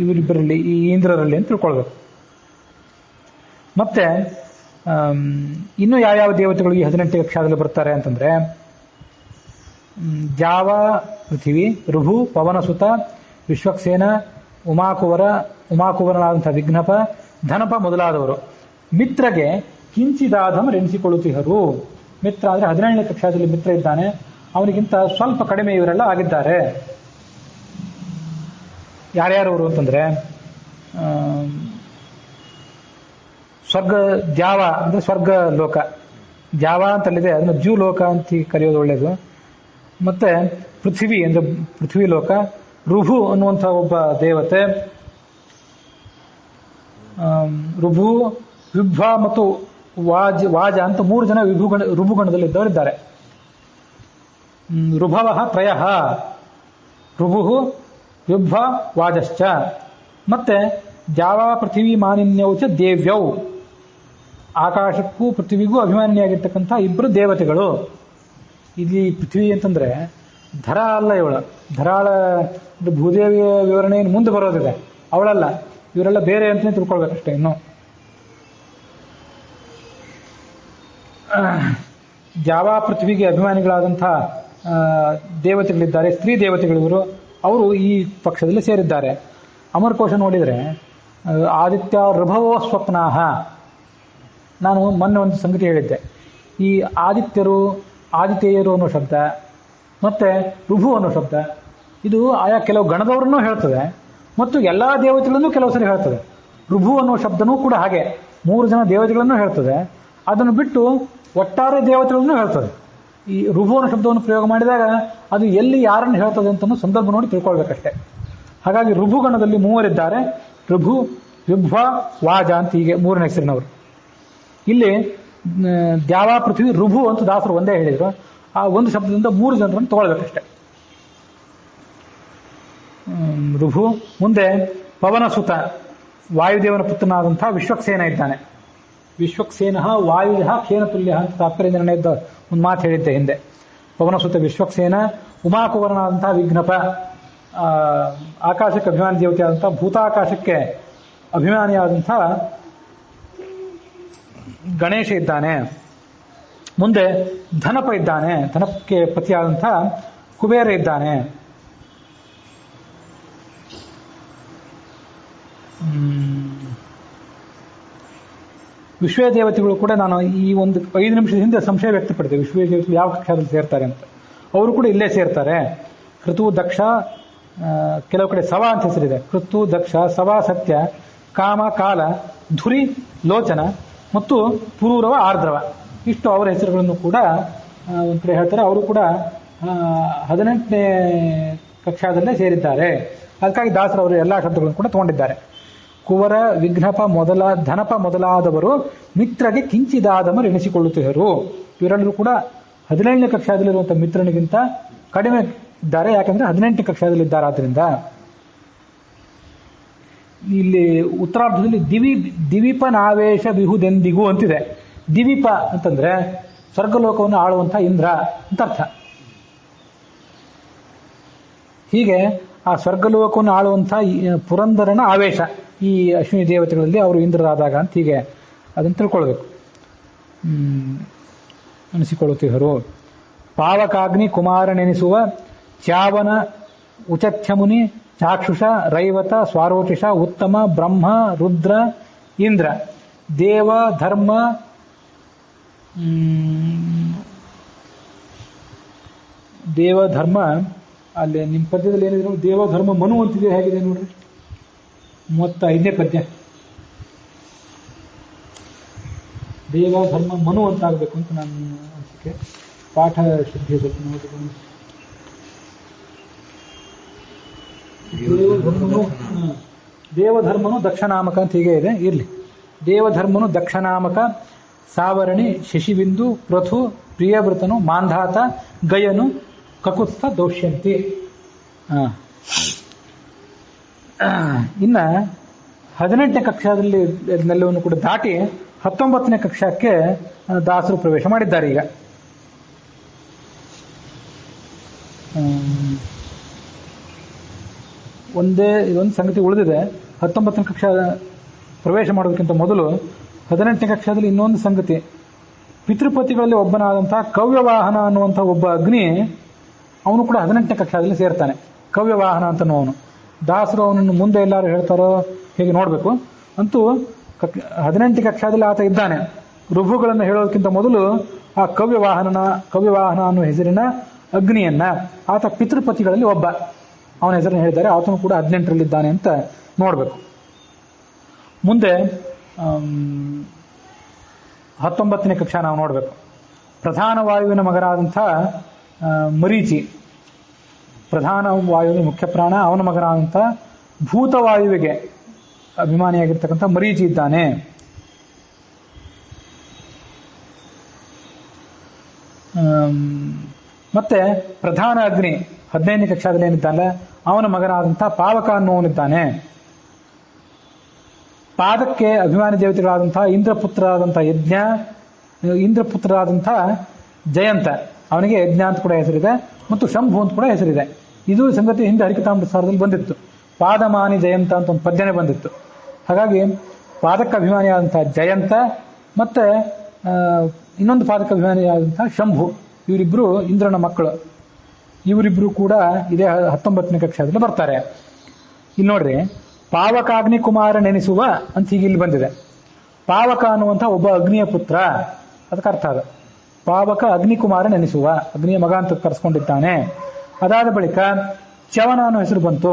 ಇವರಿಬ್ಬರಲ್ಲಿ, ಈ ಇಂದ್ರರಲ್ಲಿ ಅಂತ ತಿಳ್ಕೊಳ್ಬೇಕು. ಮತ್ತೆ ಇನ್ನು ಯಾವ್ಯಾವ ದೇವತೆಗಳು ಈ 18ನೇ ಕಕ್ಷಾದಲ್ಲಿ ಬರ್ತಾರೆ ಅಂತಂದ್ರೆ, ಜಾವ ಪೃಥ್ವಿ, ಋಭು, ಪವನಸುತ, ವಿಶ್ವಕ್ಸೇನ, ಉಮಾಕುವರನಾದಂಥ ವಿಘ್ನಪ, ಧನಪ ಮೊದಲಾದವರು ಮಿತ್ರಗೆ ಕಿಂಚಿದಾಧಮ್ ಎನಿಸಿಕೊಳ್ಳುತ್ತಿಹರು. ಮಿತ್ರ ಅಂದ್ರೆ 17ನೇ ಕಕ್ಷಾದಲ್ಲಿ ಮಿತ್ರ ಇದ್ದಾನೆ, ಅವನಿಗಿಂತ ಸ್ವಲ್ಪ ಕಡಿಮೆ ಇವರೆಲ್ಲ ಆಗಿದ್ದಾರೆ. ಯಾರ್ಯಾರು ಅವರು ಅಂತಂದ್ರೆ, ಸ್ವರ್ಗ ದ್ಯಾವ ಅಂದ್ರೆ ಸ್ವರ್ಗ ಲೋಕ, ದ್ಯಾವ ಅಂತಲ್ಲಿದೆ, ಅದನ್ನು ಜ್ಯೂ ಲೋಕ ಅಂತ ಕರೆಯೋದು ಒಳ್ಳೇದು. ಮತ್ತೆ ಪೃಥ್ವಿ ಅಂದ್ರೆ ಪೃಥ್ವಿ ಲೋಕ, ಋಭು ಅನ್ನುವಂಥ ಒಬ್ಬ ದೇವತೆ, ಋಭು, ವಿಭ್ವ ಮತ್ತು ವಾಜ ಅಂತ 3 ಜನ ಋಭುಗಣದಲ್ಲಿದ್ದವರಿದ್ದಾರೆ. ಋಭವ ತ್ರಯ, ಋಭು, ವಿಭ್ವ, ವಾಜಶ್ಚ. ಮತ್ತೆ ದ್ಯಾವ ಪೃಥ್ವಿ ಮಾನಿನ್ಯೌಚ ದೇವ್ಯೌ, ಆಕಾಶಕ್ಕೂ ಪೃಥ್ವಿಗೂ ಅಭಿಮಾನಿಯಾಗಿರ್ತಕ್ಕಂಥ ಇಬ್ಬರು ದೇವತೆಗಳು. ಇಲ್ಲಿ ಪೃಥ್ವಿ ಅಂತಂದ್ರೆ ಧರ ಅಲ್ಲ, ಇವಳು ಧರಾಳ ಭೂದೇವಿಯ ವಿವರಣೆ ಮುಂದೆ ಬರೋದಿದೆ, ಅವಳಲ್ಲ. ಇವರೆಲ್ಲ ಬೇರೆ ಅಂತಲೇ ತಿಳ್ಕೊಳ್ಬೇಕಷ್ಟೇ. ಇನ್ನು ದ್ಯಾವ ಪೃಥ್ವಿಗೆ ಅಭಿಮಾನಿಗಳಾದಂಥ ದೇವತೆಗಳಿದ್ದಾರೆ, ಸ್ತ್ರೀ ದೇವತೆಗಳಿವರು. ಅವರು ಈ ಪಕ್ಷದಲ್ಲಿ ಸೇರಿದ್ದಾರೆ. ಅಮರಕೋಶ ನೋಡಿದರೆ ಆದಿತ್ಯ ಋಭವೋ ಸ್ವಪ್ನಾಹ. ನಾನು ಮೊನ್ನೆ ಒಂದು ಸಂಗತಿ ಹೇಳಿದ್ದೆ. ಈ ಆದಿತ್ಯರು ಅನ್ನೋ ಶಬ್ದ ಮತ್ತೆ ಋಭು ಅನ್ನೋ ಶಬ್ದ ಇದು ಆಯಾ ಕೆಲವು ಗಣದವರನ್ನೂ ಹೇಳ್ತದೆ ಮತ್ತು ಎಲ್ಲಾ ದೇವತೆಗಳನ್ನು ಕೆಲವು ಸರಿ ಹೇಳ್ತದೆ. ಋಭು ಅನ್ನೋ ಶಬ್ದನೂ ಕೂಡ ಹಾಗೆ 3 ಜನ ದೇವತೆಗಳನ್ನು ಹೇಳ್ತದೆ. ಅದನ್ನು ಬಿಟ್ಟು ಒಟ್ಟಾರೆ ದೇವತೆಗಳನ್ನು ಹೇಳ್ತದೆ. ಈ ಋಭು ಅನ್ನೋ ಶಬ್ದವನ್ನು ಪ್ರಯೋಗ ಮಾಡಿದಾಗ ಅದು ಎಲ್ಲಿ ಯಾರನ್ನು ಹೇಳ್ತದೆ ಅಂತ ಸಂದರ್ಭ ನೋಡಿ ತಿಳ್ಕೊಳ್ಬೇಕಷ್ಟೆ. ಹಾಗಾಗಿ ಋಭುಗಣದಲ್ಲಿ ಮೂವರಿದ್ದಾರೆ. ಋಭು, ಋಭ್ವ, ವಾಜ ಅಂತ ಹೀಗೆ ಮೂರನೇ ಹೆಸರಿನವರು. ಇಲ್ಲಿ ದ್ಯಾವ, ಪೃಥ್ವಿ, ಋಭು ಅಂತ ದಾಸರು ಒಂದೇ ಹೇಳಿದ್ರು. ಆ ಒಂದು ಶಬ್ದದಿಂದ 3 ಜನರನ್ನು ತಗೊಳ್ಬೇಕಷ್ಟೆ. ಋಭು. ಮುಂದೆ ಪವನಸುತ, ವಾಯುದೇವನ ಪುತ್ರನಾದಂತಹ ವಿಶ್ವಕ್ಸೇನ ಇದ್ದಾನೆ. ವಿಶ್ವಕ್ಸೇನ ವಾಯುಜ ಖೇನತುಲ್ಯ ಅಂತ ತಾತ್ಪರ್ಯ ನಿರ್ಣಯದ ಒಂದು ಮಾತು ಹೇಳಿದ್ದೆ ಹಿಂದೆ. ಪವನಸುತ ವಿಶ್ವಕ್ಸೇನ. ಉಮಾಕುವರನಾದಂತಹ ವಿಘ್ನಪ, ಆಕಾಶಕ್ಕೆ ಅಭಿಮಾನಿ ದೇವತೆಯಾದಂತಹ ಭೂತಾಕಾಶಕ್ಕೆ ಅಭಿಮಾನಿಯಾದಂತಹ ಗಣೇಶ ಇದ್ದಾನೆ. ಮುಂದೆ ಧನಪ ಇದ್ದಾನೆ, ಧನಪಕ್ಕೆ ಪತಿಯಾದಂತಹ ಕುಬೇರ ಇದ್ದಾನೆ. ವಿಶ್ವೇ ದೇವತೆಗಳು ಕೂಡ ನಾನು ಈ ಒಂದು 5 ನಿಮಿಷದ ಹಿಂದೆ ಸಂಶಯ ವ್ಯಕ್ತಪಡಿದೆ, ವಿಶ್ವೇ ದೇವತೆಗಳು ಯಾವ ಕಕ್ಷಾದಲ್ಲಿ ಸೇರ್ತಾರೆ ಅಂತ. ಅವರು ಕೂಡ ಇಲ್ಲೇ ಸೇರ್ತಾರೆ. ಕೃತು, ದಕ್ಷ, ಕೆಲವು ಕಡೆ ಸವ ಅಂತ ಹೆಸರಿದೆ. ಕೃತು, ದಕ್ಷ, ಸವ, ಸತ್ಯ, ಕಾಮ, ಕಾಲ, ಧುರಿ, ಲೋಚನ ಮತ್ತು ಪುರೂರವ, ಆರ್ದ್ರವ, ಇಷ್ಟು ಅವರ ಹೆಸರುಗಳನ್ನು ಕೂಡ ಒಂದು ಕಡೆ ಹೇಳ್ತಾರೆ. ಅವರು ಕೂಡ 18ನೇ ಕಕ್ಷಾದಲ್ಲೇ ಸೇರಿದ್ದಾರೆ. ಅದಕ್ಕಾಗಿ ದಾಸರು ಅವರು ಎಲ್ಲಾ ಶಬ್ದಗಳನ್ನು ಕೂಡ ತಗೊಂಡಿದ್ದಾರೆ. ಕುವರ, ವಿಘ್ನಪ ಧನಪ ಮೊದಲಾದವರು ಮಿತ್ರಗೆ ಕಿಂಚಿದಾದಮರು ಎಣಿಸಿಕೊಳ್ಳುತ್ತಿದ್ದರು. ಇವರೆಲ್ಲರೂ ಕೂಡ 17ನೇ ಕಕ್ಷಾದಲ್ಲಿರುವಂತಹ ಮಿತ್ರನಿಗಿಂತ ಕಡಿಮೆ ಇದ್ದಾರೆ. ಯಾಕಂದ್ರೆ 18ನೇ ಕಕ್ಷಾದಲ್ಲಿ ಇದ್ದಾರೆ. ಆದ್ರಿಂದ ಇಲ್ಲಿ ಉತ್ತರಾರ್ಧದಲ್ಲಿ ದಿವೀಪನಾವೇಶ ವಿಹುದೆಂದಿಗೂ ಅಂತಿದೆ. ದಿವೀಪ ಅಂತಂದ್ರೆ ಸ್ವರ್ಗಲೋಕವನ್ನು ಆಳುವಂತಹ ಇಂದ್ರ ಅಂತ ಅರ್ಥ. ಹೀಗೆ ಆ ಸ್ವರ್ಗಲೋಕವನ್ನು ಆಳುವಂತಹ ಪುರಂದರನ ಆವೇಶ ಈ ಅಶ್ವಿನಿ ದೇವತೆಗಳಲ್ಲಿ ಅವರು ಇಂದ್ರರಾದಾಗ ಅಂತ ಹೀಗೆ ಅದನ್ನು ತಿಳ್ಕೊಳ್ಬೇಕು. ಅನಿಸಿಕೊಳ್ಳುತ್ತಿದ್ದರು. ಪಾವಕಾಗ್ನಿ ಕುಮಾರನೆನಿಸುವ ಚ್ಯಾವನ ಉಚಥ್ಯಮುನಿ ಚಾಕ್ಷುಷ ರೈವತ ಸ್ವಾರೋಚಿಷ ಉತ್ತಮ ಬ್ರಹ್ಮ ರುದ್ರ ಇಂದ್ರ ದೇವ ಧರ್ಮ ದೇವಧರ್ಮ. ಅಲ್ಲಿ ನಿಮ್ಮ ಪದ್ಯದಲ್ಲಿ ಏನಿದ್ರು ದೇವಧರ್ಮ ಮನು ಅಂತಿದೆ, ಹೇಗಿದೆ ನೋಡ್ರಿ 35ನೇ ಪದ್ಯ. ದೇವಧರ್ಮ ಮನು ಅಂತ ಆಗ್ಬೇಕು ಅಂತ ನಾನು ಅನಿಸಿಕೆ. ಪಾಠ ಶುದ್ಧಿ ಸ್ವಲ್ಪ ನೋಡಿಕೊಂಡು ದೇವಧರ್ಮನು ದಕ್ಷನಾಮಕ ಅಂತ ಹೀಗೆ ಇದೆ. ಇರ್ಲಿ. ದೇವಧರ್ಮನು ದಕ್ಷನಾಮಕ ಸಾವರಣಿ ಶಶಿಬಿಂದು ಪೃಥು ಪ್ರಿಯವೃತನು ಮಾಂಧಾತ ಗಯನು ಕಕುತ್ಸ್ಥ ದೌಷ್ಯಂತಿ. ಇನ್ನ 18ನೇ ಕಕ್ಷಾದಲ್ಲಿ ನೆಲ್ಲವನ್ನು ಕೂಡ ದಾಟಿ 19ನೇ ಕಕ್ಷಕ್ಕೆ ದಾಸರು ಪ್ರವೇಶ ಮಾಡಿದ್ದಾರೆ. ಈಗ ಇದೊಂದು ಸಂಗತಿ ಉಳಿದಿದೆ. 19ನೇ ಕಕ್ಷಾ ಪ್ರವೇಶ ಮಾಡೋದಕ್ಕಿಂತ ಮೊದಲು 18ನೇ ಕಕ್ಷಾದಲ್ಲಿ ಇನ್ನೊಂದು ಸಂಗತಿ. ಪಿತೃಪತಿಗಳಲ್ಲಿ ಒಬ್ಬನಾದಂತಹ ಕವ್ಯವಾಹನ ಅನ್ನುವಂತಹ ಒಬ್ಬ ಅಗ್ನಿ, ಅವನು ಕೂಡ 18ನೇ ಕಕ್ಷಾದಲ್ಲಿ ಸೇರ್ತಾನೆ. ಕವ್ಯವಾಹನ ಅಂತನವನು. ದಾಸರು ಅವನನ್ನು ಮುಂದೆ ಎಲ್ಲರೂ ಹೇಳ್ತಾರೋ ಹೇಗೆ ನೋಡಬೇಕು. ಅಂತೂ 18ನೇ ಕಕ್ಷಾದಲ್ಲಿ ಆತ ಇದ್ದಾನೆ. ಋಭುಗಳನ್ನು ಹೇಳೋದಕ್ಕಿಂತ ಮೊದಲು ಆ ಕವ್ಯವಾಹನ ಅನ್ನುವ ಹೆಸರಿನ ಅಗ್ನಿಯನ್ನ ಆತ ಪಿತೃಪತಿಗಳಲ್ಲಿ ಒಬ್ಬ, ಅವನ ಹೆಸರನ್ನು ಹೇಳಿದ್ದಾರೆ. ಆತನು ಕೂಡ 18ರಲ್ಲಿದ್ದಾನೆ ಅಂತ ನೋಡಬೇಕು. ಮುಂದೆ 19ನೇ ಕಕ್ಷಾ ನಾವು ನೋಡಬೇಕು. ಪ್ರಧಾನ ವಾಯುವಿನ ಮಗನಾದಂಥ ಮರೀಚಿ, ಪ್ರಧಾನ ವಾಯುವಿನ ಮುಖ್ಯ ಪ್ರಾಣ, ಅವನ ಮಗನಾದಂಥ ಭೂತವಾಯುವಿಗೆ ಅಭಿಮಾನಿಯಾಗಿರ್ತಕ್ಕಂಥ ಮರೀಚಿ ಇದ್ದಾನೆ. ಮತ್ತೆ ಪ್ರಧಾನ ಅಗ್ನಿ 15ನೇ ಕಕ್ಷಾದಲ್ಲಿ ಏನಿದ್ದಾನೆ ಅವನ ಮಗನಾದಂಥ ಪಾವಕ ಅನ್ನುವನಿದ್ದಾನೆ. ಪಾದಕ್ಕೆ ಅಭಿಮಾನಿ ದೇವತೆಗಳಾದಂತಹ ಇಂದ್ರಪುತ್ರರಾದಂತಹ ಯಜ್ಞ, ಇಂದ್ರಪುತ್ರರಾದಂತಹ ಜಯಂತ, ಅವನಿಗೆ ಯಜ್ಞ ಅಂತ ಕೂಡ ಹೆಸರಿದೆ, ಮತ್ತು ಶಂಭು ಅಂತ ಕೂಡ ಹೆಸರಿದೆ. ಇದು ಸಂಗತಿ ಹಿಂದೆ ಹರಿಕತಾಮೃತಸಾರದಲ್ಲಿ ಬಂದಿತ್ತು. ಪಾದಮಾನಿ ಜಯಂತ ಅಂತ ಒಂದು ಪದ್ಯನೇ ಬಂದಿತ್ತು. ಹಾಗಾಗಿ ಪಾದಕ್ಕೆ ಅಭಿಮಾನಿಯಾದಂತಹ ಜಯಂತ ಮತ್ತೆ ಇನ್ನೊಂದು ಪಾದಕ ಅಭಿಮಾನಿಯಾದಂತಹ ಶಂಭು, ಇವರಿಬ್ರು ಇಂದ್ರನ ಮಕ್ಕಳು. ಇವರಿಬ್ರು ಕೂಡ ಇದೇ 19ನೇ ಕಕ್ಷಾದಲ್ಲಿ ಬರ್ತಾರೆ. ಇಲ್ಲಿ ನೋಡ್ರಿ, ಪಾವಕಾಗ್ನಿ ಕುಮಾರ ನೆನೆಸುವ ಅಂತ ಹೀಗೆ ಇಲ್ಲಿ ಬಂದಿದೆ. ಪಾವಕ ಅನ್ನುವಂಥ ಒಬ್ಬ ಅಗ್ನಿಯ ಪುತ್ರ, ಅದಕ್ಕೆ ಅರ್ಥ ಅದು. ಪಾವಕ ಅಗ್ನಿಕುಮಾರ ನೆನೆಸುವ, ಅಗ್ನಿಯ ಮಗ ಅಂತ ಕರೆಸ್ಕೊಂಡಿದ್ದಾನೆ. ಅದಾದ ಬಳಿಕ ಚ್ಯವನ ಅನ್ನೋ ಹೆಸರು ಬಂತು.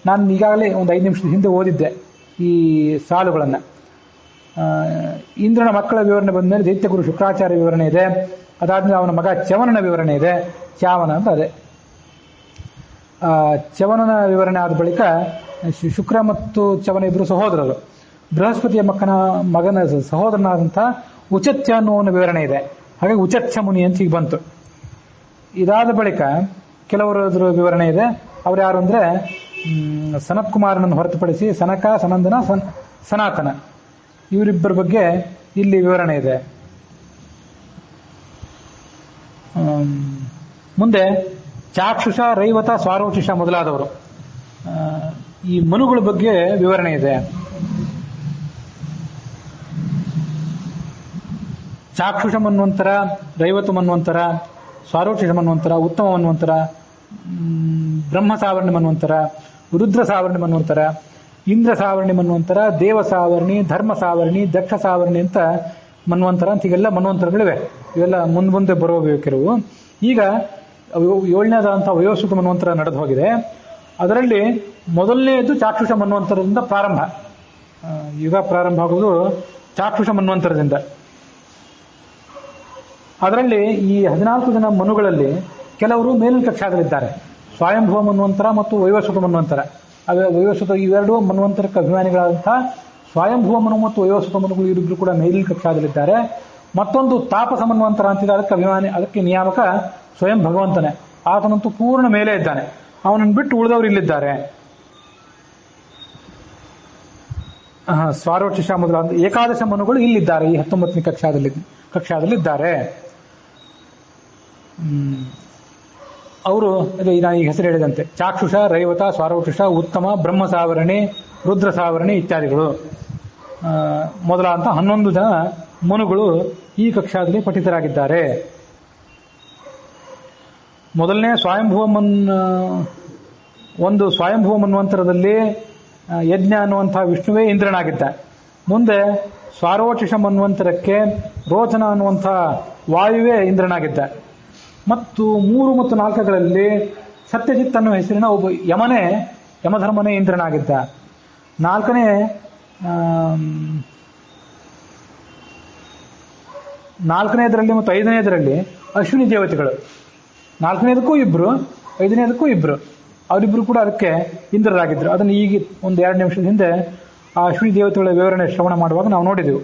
ನಾನು ಈಗಾಗಲೇ ಒಂದು 5 ನಿಮಿಷದ ಹಿಂದೆ ಓದಿದ್ದೆ ಈ ಸಾಲುಗಳನ್ನು. ಇಂದ್ರನ ಮಕ್ಕಳ ವಿವರಣೆ ಬಂದ ಮೇಲೆ ದೈತ್ಯಗುರು ಶುಕ್ರಾಚಾರ್ಯ ವಿವರಣೆ ಇದೆ. ಅದಾದ್ಮೇಲೆ ಅವನ ಮಗ ಚ್ಯವನನ ವಿವರಣೆ ಇದೆ. ಚ್ಯಾವನ ಅಂತ ಅದೇ. ಚ್ಯವನನ ವಿವರಣೆ ಆದ ಬಳಿಕ ಶುಕ್ರ ಮತ್ತು ಚ್ಯವನ ಇಬ್ಬರು ಸಹೋದರರು. ಬೃಹಸ್ಪತಿಯ ಮಗನ ಸಹೋದರನಾದಂತಹ ಉಚತ್ಯ ಅನ್ನೋ ಒಂದು ವಿವರಣೆ ಇದೆ. ಹಾಗಾಗಿ ಉಚತ್ಯ ಮುನಿ ಅಂತ ಈಗ ಬಂತು. ಇದಾದ ಬಳಿಕ ಕೆಲವರ ವಿವರಣೆ ಇದೆ. ಅವ್ರು ಯಾರು ಅಂದ್ರೆ ಸನತ್ ಕುಮಾರನನ್ನು ಹೊರತುಪಡಿಸಿ ಸನಕ, ಸನಂದನ, ಸನಾತನ ಇವರಿಬ್ಬರ ಬಗ್ಗೆ ಇಲ್ಲಿ ವಿವರಣೆ ಇದೆ. ಮುಂದೆ ಚಾಕ್ಷುಷ, ರೈವತ, ಸ್ವಾರೋಚಿಷ ಮೊದಲಾದವರು ಈ ಮನುಗಳ ಬಗ್ಗೆ ವಿವರಣೆ ಇದೆ. ಚಾಕ್ಷುಷ ಮನ್ವಂತರ, ರೈವತ ಮನ್ವಂತರ, ಸ್ವಾರೋಚಿಷ ಮನ್ವಂತರ, ಉತ್ತಮ ಮನ್ವಂತರ, ಬ್ರಹ್ಮ ಸಾವರ್ಣಿ ಮನ್ವಂತರ, ರುದ್ರ ಸಾವರ್ಣಿ ಮನ್ವಂತರ, ಇಂದ್ರ ಸಾವರ್ಣಿ ಮನ್ವಂತರ, ದೇವ ಸಾವರ್ಣಿ, ಧರ್ಮ ಸಾವರ್ಣಿ, ದಕ್ಷ ಸಾವರ್ಣಿ ಅಂತ ಮನ್ವಂತರ ಅಂತ ಹೀಗೆಲ್ಲ ಮನ್ವಂತರಗಳಿವೆ. ಇವೆಲ್ಲ ಮುಂದೆ ಬರುವ ಕೆಲವು. ಈಗ 7ನೇದಾದಂಥ ವಯೋಸುತ ಮನ್ವಂತರ ನಡೆದು ಹೋಗಿದೆ. ಅದರಲ್ಲಿ ಮೊದಲನೆಯದು ಚಾಕ್ಷುಷ ಮನ್ವಂತರದಿಂದ ಪ್ರಾರಂಭ. ಯುಗ ಪ್ರಾರಂಭ ಆಗುವುದು ಚಾಕ್ಷುಷ ಮನ್ವಂತರದಿಂದ. ಅದರಲ್ಲಿ ಈ 14 ಜನ ಮನುಗಳಲ್ಲಿ ಕೆಲವರು ಮೇಲಿನ ಕಕ್ಷಾದಲ್ಲಿದ್ದಾರೆ. ಸ್ವಯಂಭುವ ಮನ್ವಂತರ ಮತ್ತು ವೈವಸ್ವತ ಮನ್ವಂತರ. ವೈವಸ್ವತ ಇವೆರಡೂ ಮನ್ವಂತರಕ್ಕೆ ಅಭಿಮಾನಿಗಳಾದಂತಹ ಸ್ವಯಂಭುವ ಮನು ಮತ್ತು ವೈವಸ್ವತ ಮನುಗಳು ಇವರಿಬ್ಬರು ಕೂಡ ಮೇಲಿನ ಕಕ್ಷಾದಲ್ಲಿದ್ದಾರೆ. ಮತ್ತೊಂದು ತಾಪಸ ಮನ್ವಂತರ ಅಂತಿದೆ. ಅದಕ್ಕೆ ನಿಯಾಮಕ ಸ್ವಯಂ ಭಗವಂತನೇ. ಆತನಂತೂ ಪೂರ್ಣ ಮೇಲೆ ಇದ್ದಾನೆ. ಅವನನ್ನು ಬಿಟ್ಟು ಉಳಿದವರು ಇಲ್ಲಿದ್ದಾರೆ. ಸ್ವಾರೋಚಿಷ ಮೊದಲಾದ ಏಕಾದಶ ಮನುಗಳು ಇಲ್ಲಿದ್ದಾರೆ. ಈ 19ನೇ ಕಕ್ಷಾದಲ್ಲಿದ್ದಾರೆ. ಅವರು ನಾನು ಈ ಹೆಸರು ಹೇಳಿದಂತೆ ಚಾಕ್ಷುಷ, ರೈವತ, ಸ್ವಾರೋಚಿಷ, ಉತ್ತಮ, ಬ್ರಹ್ಮ ಸಾವರಣಿ, ರುದ್ರ ಸಾವರಣಿ ಇತ್ಯಾದಿಗಳು ಮೊದಲಾದಂಥ 11 ಜನ ಮನುಗಳು ಈ ಕಕ್ಷಾದಲ್ಲಿ ಪಠಿತರಾಗಿದ್ದಾರೆ. ಮೊದಲನೇ ಒಂದು ಸ್ವಯಂಭುವ ಮನ್ವಂತರದಲ್ಲಿ ಯಜ್ಞ ಅನ್ನುವಂಥ ವಿಷ್ಣುವೇ ಇಂದ್ರನಾಗಿದ್ದ. ಮುಂದೆ ಸ್ವಾರೋಚಿಷ ಮನ್ವಂತರಕ್ಕೆ ರೋಚನ ಅನ್ನುವಂಥ ವಾಯುವೇ ಇಂದ್ರನಾಗಿದ್ದ. ಮತ್ತು 3 ಮತ್ತು 4ಗಳಲ್ಲಿ ಸತ್ಯಜಿತ್ ಅನ್ನುವ ಹೆಸರಿನ ಒಬ್ಬ ಯಮಧರ್ಮನೇ ಇಂದ್ರನಾಗಿದ್ದ. 4ನೇದರಲ್ಲಿ ಮತ್ತು 5ನೇದರಲ್ಲಿ ಅಶ್ವಿನಿ ದೇವತೆಗಳು. 4ನೇದಕ್ಕೂ ಇಬ್ರು, 5ನೇದಕ್ಕೂ ಇಬ್ರು. ಅವರಿಬ್ರು ಕೂಡ ಅದಕ್ಕೆ ಇಂದ್ರರಾಗಿದ್ದರು. ಅದನ್ನು ಈಗ ಒಂದು 2 ನಿಮಿಷದ ಹಿಂದೆ ಆ ಅಶ್ವಿನಿ ದೇವತೆಗಳ ವಿವರಣೆ ಶ್ರವಣ ಮಾಡುವಾಗ ನಾವು ನೋಡಿದೆವು.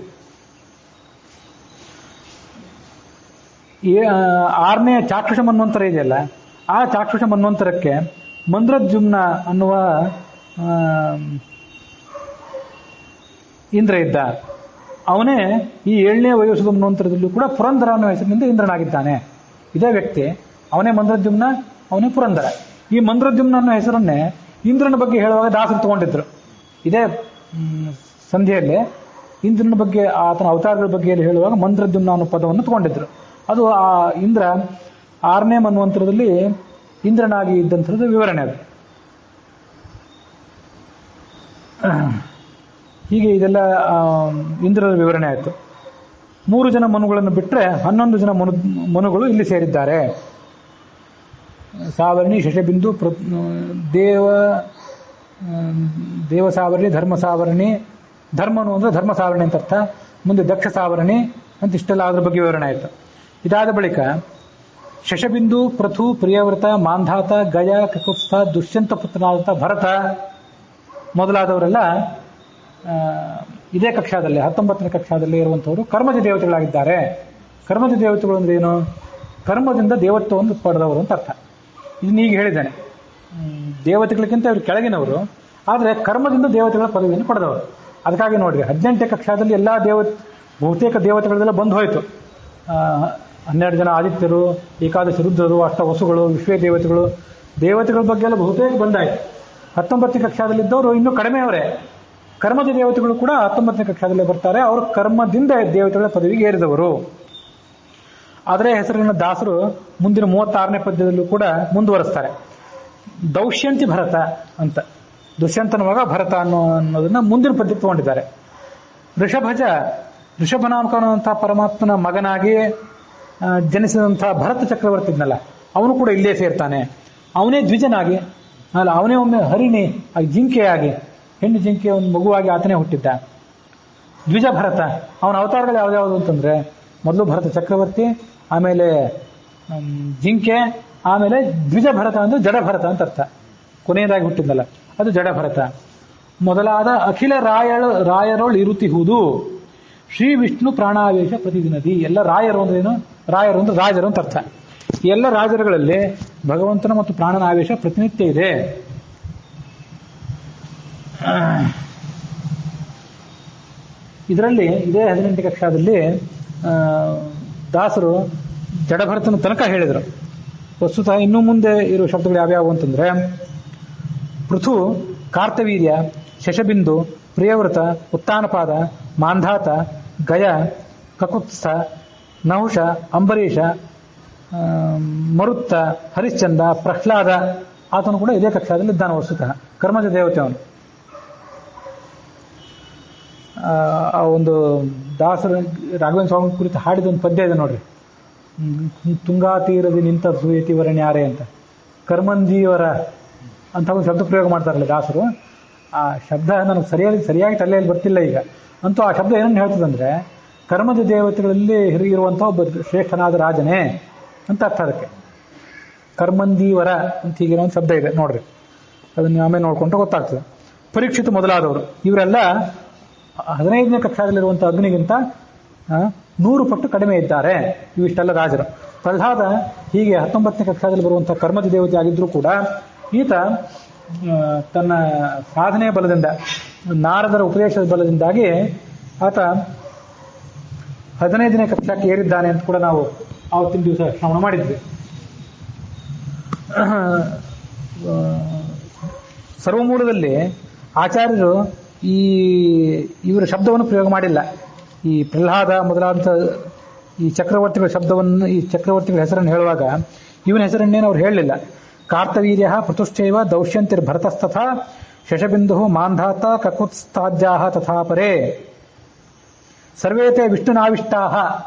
6ನೇ ಚಾಕ್ಷುಷ ಮನ್ವಂತರ ಇದೆಯಲ್ಲ, ಆ ಚಾಕ್ಷುಷ ಮನ್ವಂತರಕ್ಕೆ ಮಂದ್ರದ್ಯುಮ್ನ ಅನ್ನುವ ಇಂದ್ರ ಇದ್ದ. ಅವನೇ ಈ 7ನೇ ವಯೋಸುತ ಮನ್ವಂತರದಲ್ಲೂ ಕೂಡ ಪುರಂದರ ಅನ್ನೋ ಹೆಸರಿನಿಂದ ಇಂದ್ರನಾಗಿದ್ದಾನೆ. ಇದೇ ವ್ಯಕ್ತಿ, ಅವನೇ ಮಂದ್ರದ್ಯುಮ್ನ, ಅವನೇ ಪುರಂದರ. ಈ ಮಂದ್ರದ್ಯುಮ್ನ ಅನ್ನೋ ಹೆಸರನ್ನೇ ಇಂದ್ರನ ಬಗ್ಗೆ ಹೇಳುವಾಗ ದಾಸರು ತಗೊಂಡಿದ್ರು. ಇದೇ ಸಂಧಿಯಲ್ಲಿ ಇಂದ್ರನ ಬಗ್ಗೆ, ಆತನ ಅವತಾರಗಳ ಬಗ್ಗೆ ಹೇಳುವಾಗ ಮಂದ್ರದ್ಯುಮ್ನ ಅನ್ನೋ ಪದವನ್ನು ತಗೊಂಡಿದ್ರು. ಅದು ಆ ಇಂದ್ರ 6ನೇ ಮನ್ವಂತರದಲ್ಲಿ ಇಂದ್ರನಾಗಿ ಇದ್ದಂಥದ್ದು ವಿವರಣೆ. ಅದು ಹೀಗೆ ಇದೆಲ್ಲ ಇಂದ್ರನ ವಿವರಣೆ ಆಯಿತು. 3 ಜನ ಮನುಗಳನ್ನು ಬಿಟ್ಟರೆ 11 ಜನ ಮನುಗಳು ಇಲ್ಲಿ ಸೇರಿದ್ದಾರೆ. ಸಾವರ್ಣಿ, ಶಶಬಿಂದು, ದೇವ ಸಾವರ್ಣಿ, ಧರ್ಮ ಸಾವರ್ಣಿ. ಧರ್ಮನು ಅಂದರೆ ಧರ್ಮ ಸಾವರ್ಣಿ ಅಂತ ಅರ್ಥ. ಮುಂದೆ ದಕ್ಷ ಸಾವರ್ಣಿ ಅಂತ ಇಷ್ಟೆಲ್ಲ ಅದ್ರ ಬಗ್ಗೆ ವಿವರಣೆ ಆಯಿತು. ಇದಾದ ಬಳಿಕ ಶಶಬಿಂದು, ಪೃಥು, ಪ್ರಿಯವ್ರತ, ಮಾಂಧಾತ, ಗಯ, ಕಕುತ್ಸ್ಥ, ದುಷ್ಯಂತ ಪುತ್ರನಾದಂಥ ಭರತ ಮೊದಲಾದವರೆಲ್ಲ ಇದೇ ಕಕ್ಷಾದಲ್ಲಿ 19ನೇ ಕಕ್ಷಾದಲ್ಲಿ ಇರುವಂಥವರು ಕರ್ಮಜ ದೇವತೆಗಳಾಗಿದ್ದಾರೆ. ಕರ್ಮಜ ದೇವತೆಗಳು ಅಂದ್ರೆ ಏನು? ಕರ್ಮದಿಂದ ದೇವತ್ವವನ್ನು ಪಡೆದವರು ಅಂತ ಅರ್ಥ. ಇದನ್ನ ಈಗ ಹೇಳಿದ್ದೇನೆ. ದೇವತೆಗಳಿಗಿಂತ ಇವರು ಕೆಳಗಿನವರು, ಆದರೆ ಕರ್ಮದಿಂದ ದೇವತೆಗಳ ಪದವಿಯನ್ನು ಪಡೆದವರು. ಅದಕ್ಕಾಗಿ ನೋಡ್ರಿ 18ನೇ ಕಕ್ಷಾದಲ್ಲಿ ಎಲ್ಲ ಬಹುತೇಕ ದೇವತೆಗಳೆಲ್ಲ ಬಂದು ಹೋಯಿತು. 12 ಜನ ಆದಿತ್ಯರು, ಏಕಾದಶಿ ರುದ್ರರು, ಅಷ್ಟ ವಸುಗಳು, ವಿಶ್ವೇ ದೇವತೆಗಳ ಬಗ್ಗೆ ಎಲ್ಲ ಬಹುತೇಕ ಬಂದಾಯಿತು. 19ನೇ ಕಕ್ಷಾದಲ್ಲಿದ್ದವರು ಇನ್ನೂ ಕಡಿಮೆಯವರೇ. ಕರ್ಮಜ ದೇವತೆಗಳು ಕೂಡ 19ನೇ ಕಕ್ಷಾದಲ್ಲೇ ಬರ್ತಾರೆ. ಅವರು ಕರ್ಮದಿಂದ ದೇವತೆಗಳ ಪದವಿಗೆ ಏರಿದವರು. ಆದರೆ ಹೆಸರಿನ ದಾಸರು ಮುಂದಿನ 36ನೇ ಪದ್ಯದಲ್ಲೂ ಕೂಡ ಮುಂದುವರಿಸ್ತಾರೆ. ದೌಶ್ಯಂತಿ ಭರತ ಅಂತ, ದುಷ್ಯಂತನ ಮಗ ಭರತ ಅನ್ನೋದನ್ನ ಮುಂದಿನ ಪದ್ಯ ತಗೊಂಡಿದ್ದಾರೆ. ಋಷಭನಾಮಕನಾದಂತಹ ಪರಮಾತ್ಮನ ಮಗನಾಗಿ ಜನಿಸಿದಂತಹ ಭರತ ಚಕ್ರವರ್ತಿ ಇದ್ನಲ್ಲ, ಅವನು ಕೂಡ ಇಲ್ಲೇ ಸೇರ್ತಾನೆ. ಅವನೇ ದ್ವಿಜನಾಗಿ, ಅವನೇ ಒಮ್ಮೆ ಹರಿಣಿ ಜಿಂಕೆಯಾಗಿ, ಹೆಣ್ಣು ಜಿಂಕೆ ಒಂದು ಮಗುವಾಗಿ ಆತನೇ ಹುಟ್ಟಿದ್ದ ದ್ವಿಜ ಭರತ. ಅವನ ಅವತಾರಗಳು ಯಾವ್ದಾವುದು ಅಂತಂದ್ರೆ, ಮೊದಲು ಭರತ ಚಕ್ರವರ್ತಿ, ಆಮೇಲೆ ಜಿಂಕೆ, ಆಮೇಲೆ ದ್ವಿಜ ಭರತ ಅಂದ್ರೆ ಜಡ ಭರತ ಅಂತ ಅರ್ಥ. ಕೊನೆಯದಾಗಿ ಹುಟ್ಟಿದ್ದಲ್ಲ, ಅದು ಜಡಭರತ. ಮೊದಲಾದ ಅಖಿಲ ರಾಯರೊಳು ಇರುತ್ತಿಹುದು ಶ್ರೀ ವಿಷ್ಣು ಪ್ರಾಣಾವೇಶ ಪ್ರತಿದಿನದಿ. ಎಲ್ಲ ರಾಯರು ಅಂದ್ರೇನು? ರಾಯರು ಅಂದ್ರೆ ರಾಜರು ಅಂತ ಅರ್ಥ. ಎಲ್ಲ ರಾಜರುಗಳಲ್ಲಿ ಭಗವಂತನ ಮತ್ತು ಪ್ರಾಣನ ಆವೇಶ ಪ್ರತಿನಿತ್ಯ ಇದೆ. ಇದರಲ್ಲಿ ಇದೇ 18ನೇ ಕಕ್ಷಾದಲ್ಲಿ ದಾಸರು ಜಡಭರತನ ತನಕ ಹೇಳಿದರು. ವಸ್ತುತಃ ಇನ್ನು ಮುಂದೆ ಇರುವ ಶಬ್ದಗಳು ಯಾವ್ಯಾವು ಅಂತಂದ್ರೆ ಪೃಥು, ಕಾರ್ತವೀರ್ಯ, ಶಶಬಿಂದು, ಪ್ರಿಯವೃತ, ಉತ್ತಾನಪಾದ, ಮಾಂಧಾತ, ಗಯ, ಕಕುತ್ಸ್ಥ, ನಹುಷ, ಅಂಬರೀಷ, ಮರುತ್ತ, ಹರಿಶ್ಚಂದ, ಪ್ರಹ್ಲಾದ. ಆತನು ಕೂಡ ಇದೇ ಕಕ್ಷಾದಲ್ಲಿ ಇದ್ದಾನೆ. ವಸ್ತುತಃ ಕರ್ಮಜ ದೇವತೆ ಅವನು. ಆ ಒಂದು ದಾಸರ ರಾಘವೇಂದ್ರ ಸ್ವಾಮಿ ಕುರಿತು ಹಾಡಿದ ಒಂದು ಪದ್ಯ ಇದೆ ನೋಡ್ರಿ, ತುಂಗಾ ತೀರದಿ ನಿಂತ ಸುಯತಿ ವರಣ್ಯಾರೆ ಅಂತ. ಕರ್ಮಂಜೀವರ ಅಂತ ಒಂದು ಶಬ್ದ ಪ್ರಯೋಗ ಮಾಡ್ತಾರಲ್ಲ ದಾಸರು. ಆ ಶಬ್ದ ನನಗೆ ಸರಿಯಾಗಿ ತಲೆಯಲ್ಲಿ ಬರ್ತಿಲ್ಲ ಈಗ. ಅಂತೂ ಆ ಶಬ್ದ ಏನನ್ನು ಹೇಳ್ತದಂದ್ರೆ ಕರ್ಮದ ದೇವತೆಗಳಲ್ಲಿ ಇರುವಂತಹ ಒಬ್ಬ ಶ್ರೇಷ್ಠನಾದ ರಾಜನೇ ಅಂತ ಅರ್ಥ. ಅದಕ್ಕೆ ಕರ್ಮಂದೀವರ ಅಂತ ಹೀಗಿರೋ ಒಂದು ಶಬ್ದ ಇದೆ ನೋಡ್ರಿ, ಅದನ್ನ ಆಮೇಲೆ ನೋಡ್ಕೊಂಡ್ರೆ ಗೊತ್ತಾಗ್ತದೆ. ಪರೀಕ್ಷಿತ ಮೊದಲಾದವರು ಇವರೆಲ್ಲ 15ನೇ ಕಕ್ಷಾದಲ್ಲಿರುವಂಥ ಅಗ್ನಿಗಿಂತ 100 ಪಟ್ಟು ಕಡಿಮೆ ಇದ್ದಾರೆ. ಇವಿಷ್ಟೆಲ್ಲ ರಾಜರು. ಪ್ರಹ್ಲಾದ ಹೀಗೆ 19ನೇ ಕಕ್ಷಾದಲ್ಲಿ ಬರುವಂತಹ ಕರ್ಮದ ದೇವತೆ ಆಗಿದ್ರೂ ಕೂಡ ಈತ ತನ್ನ ಸಾಧನೆಯ ಬಲದಿಂದ, ನಾರದರ ಉಪದೇಶದ ಬಲದಿಂದಾಗಿ ಆತ 15ನೇ ಕಕ್ಷಾಕ್ಕೆ ಏರಿದ್ದಾನೆ ಅಂತ ಕೂಡ ನಾವು ಆವತ್ತಿನ ದಿವಸ ಶ್ರವಣ ಮಾಡಿದ್ವಿ. ಸರ್ವಮೂಲದಲ್ಲಿ ಆಚಾರ್ಯರು ಇವರ ಶಬ್ದವನ್ನು ಪ್ರಯೋಗ ಮಾಡಿಲ್ಲ. ಈ ಪ್ರಹ್ಲಾದ ಮೊದಲಾದಂಥ ಈ ಚಕ್ರವರ್ತಿಗಳ ಶಬ್ದವನ್ನು, ಈ ಚಕ್ರವರ್ತಿಗಳ ಹೆಸರನ್ನು ಹೇಳುವಾಗ ಇವನ ಹೆಸರನ್ನೇನು ಅವ್ರು ಹೇಳಲಿಲ್ಲ. ಕಾರ್ತವೀರ್ಯ ಪೃಥುಶ್ಚೈವ ದೌಶ್ಯಂತಿರ್ಭರತಸ್ತಥಾ ಶಶಬಿಂದು ಮಾಂಧಾತ ಕಕುತ್ಸ್ಥಾದ್ಯಾಹ ತಥಾ ಪರೇ ಸರ್ವೇತೆ ವಿಷ್ಣುನಾವಿಷ್ಟಾಹ.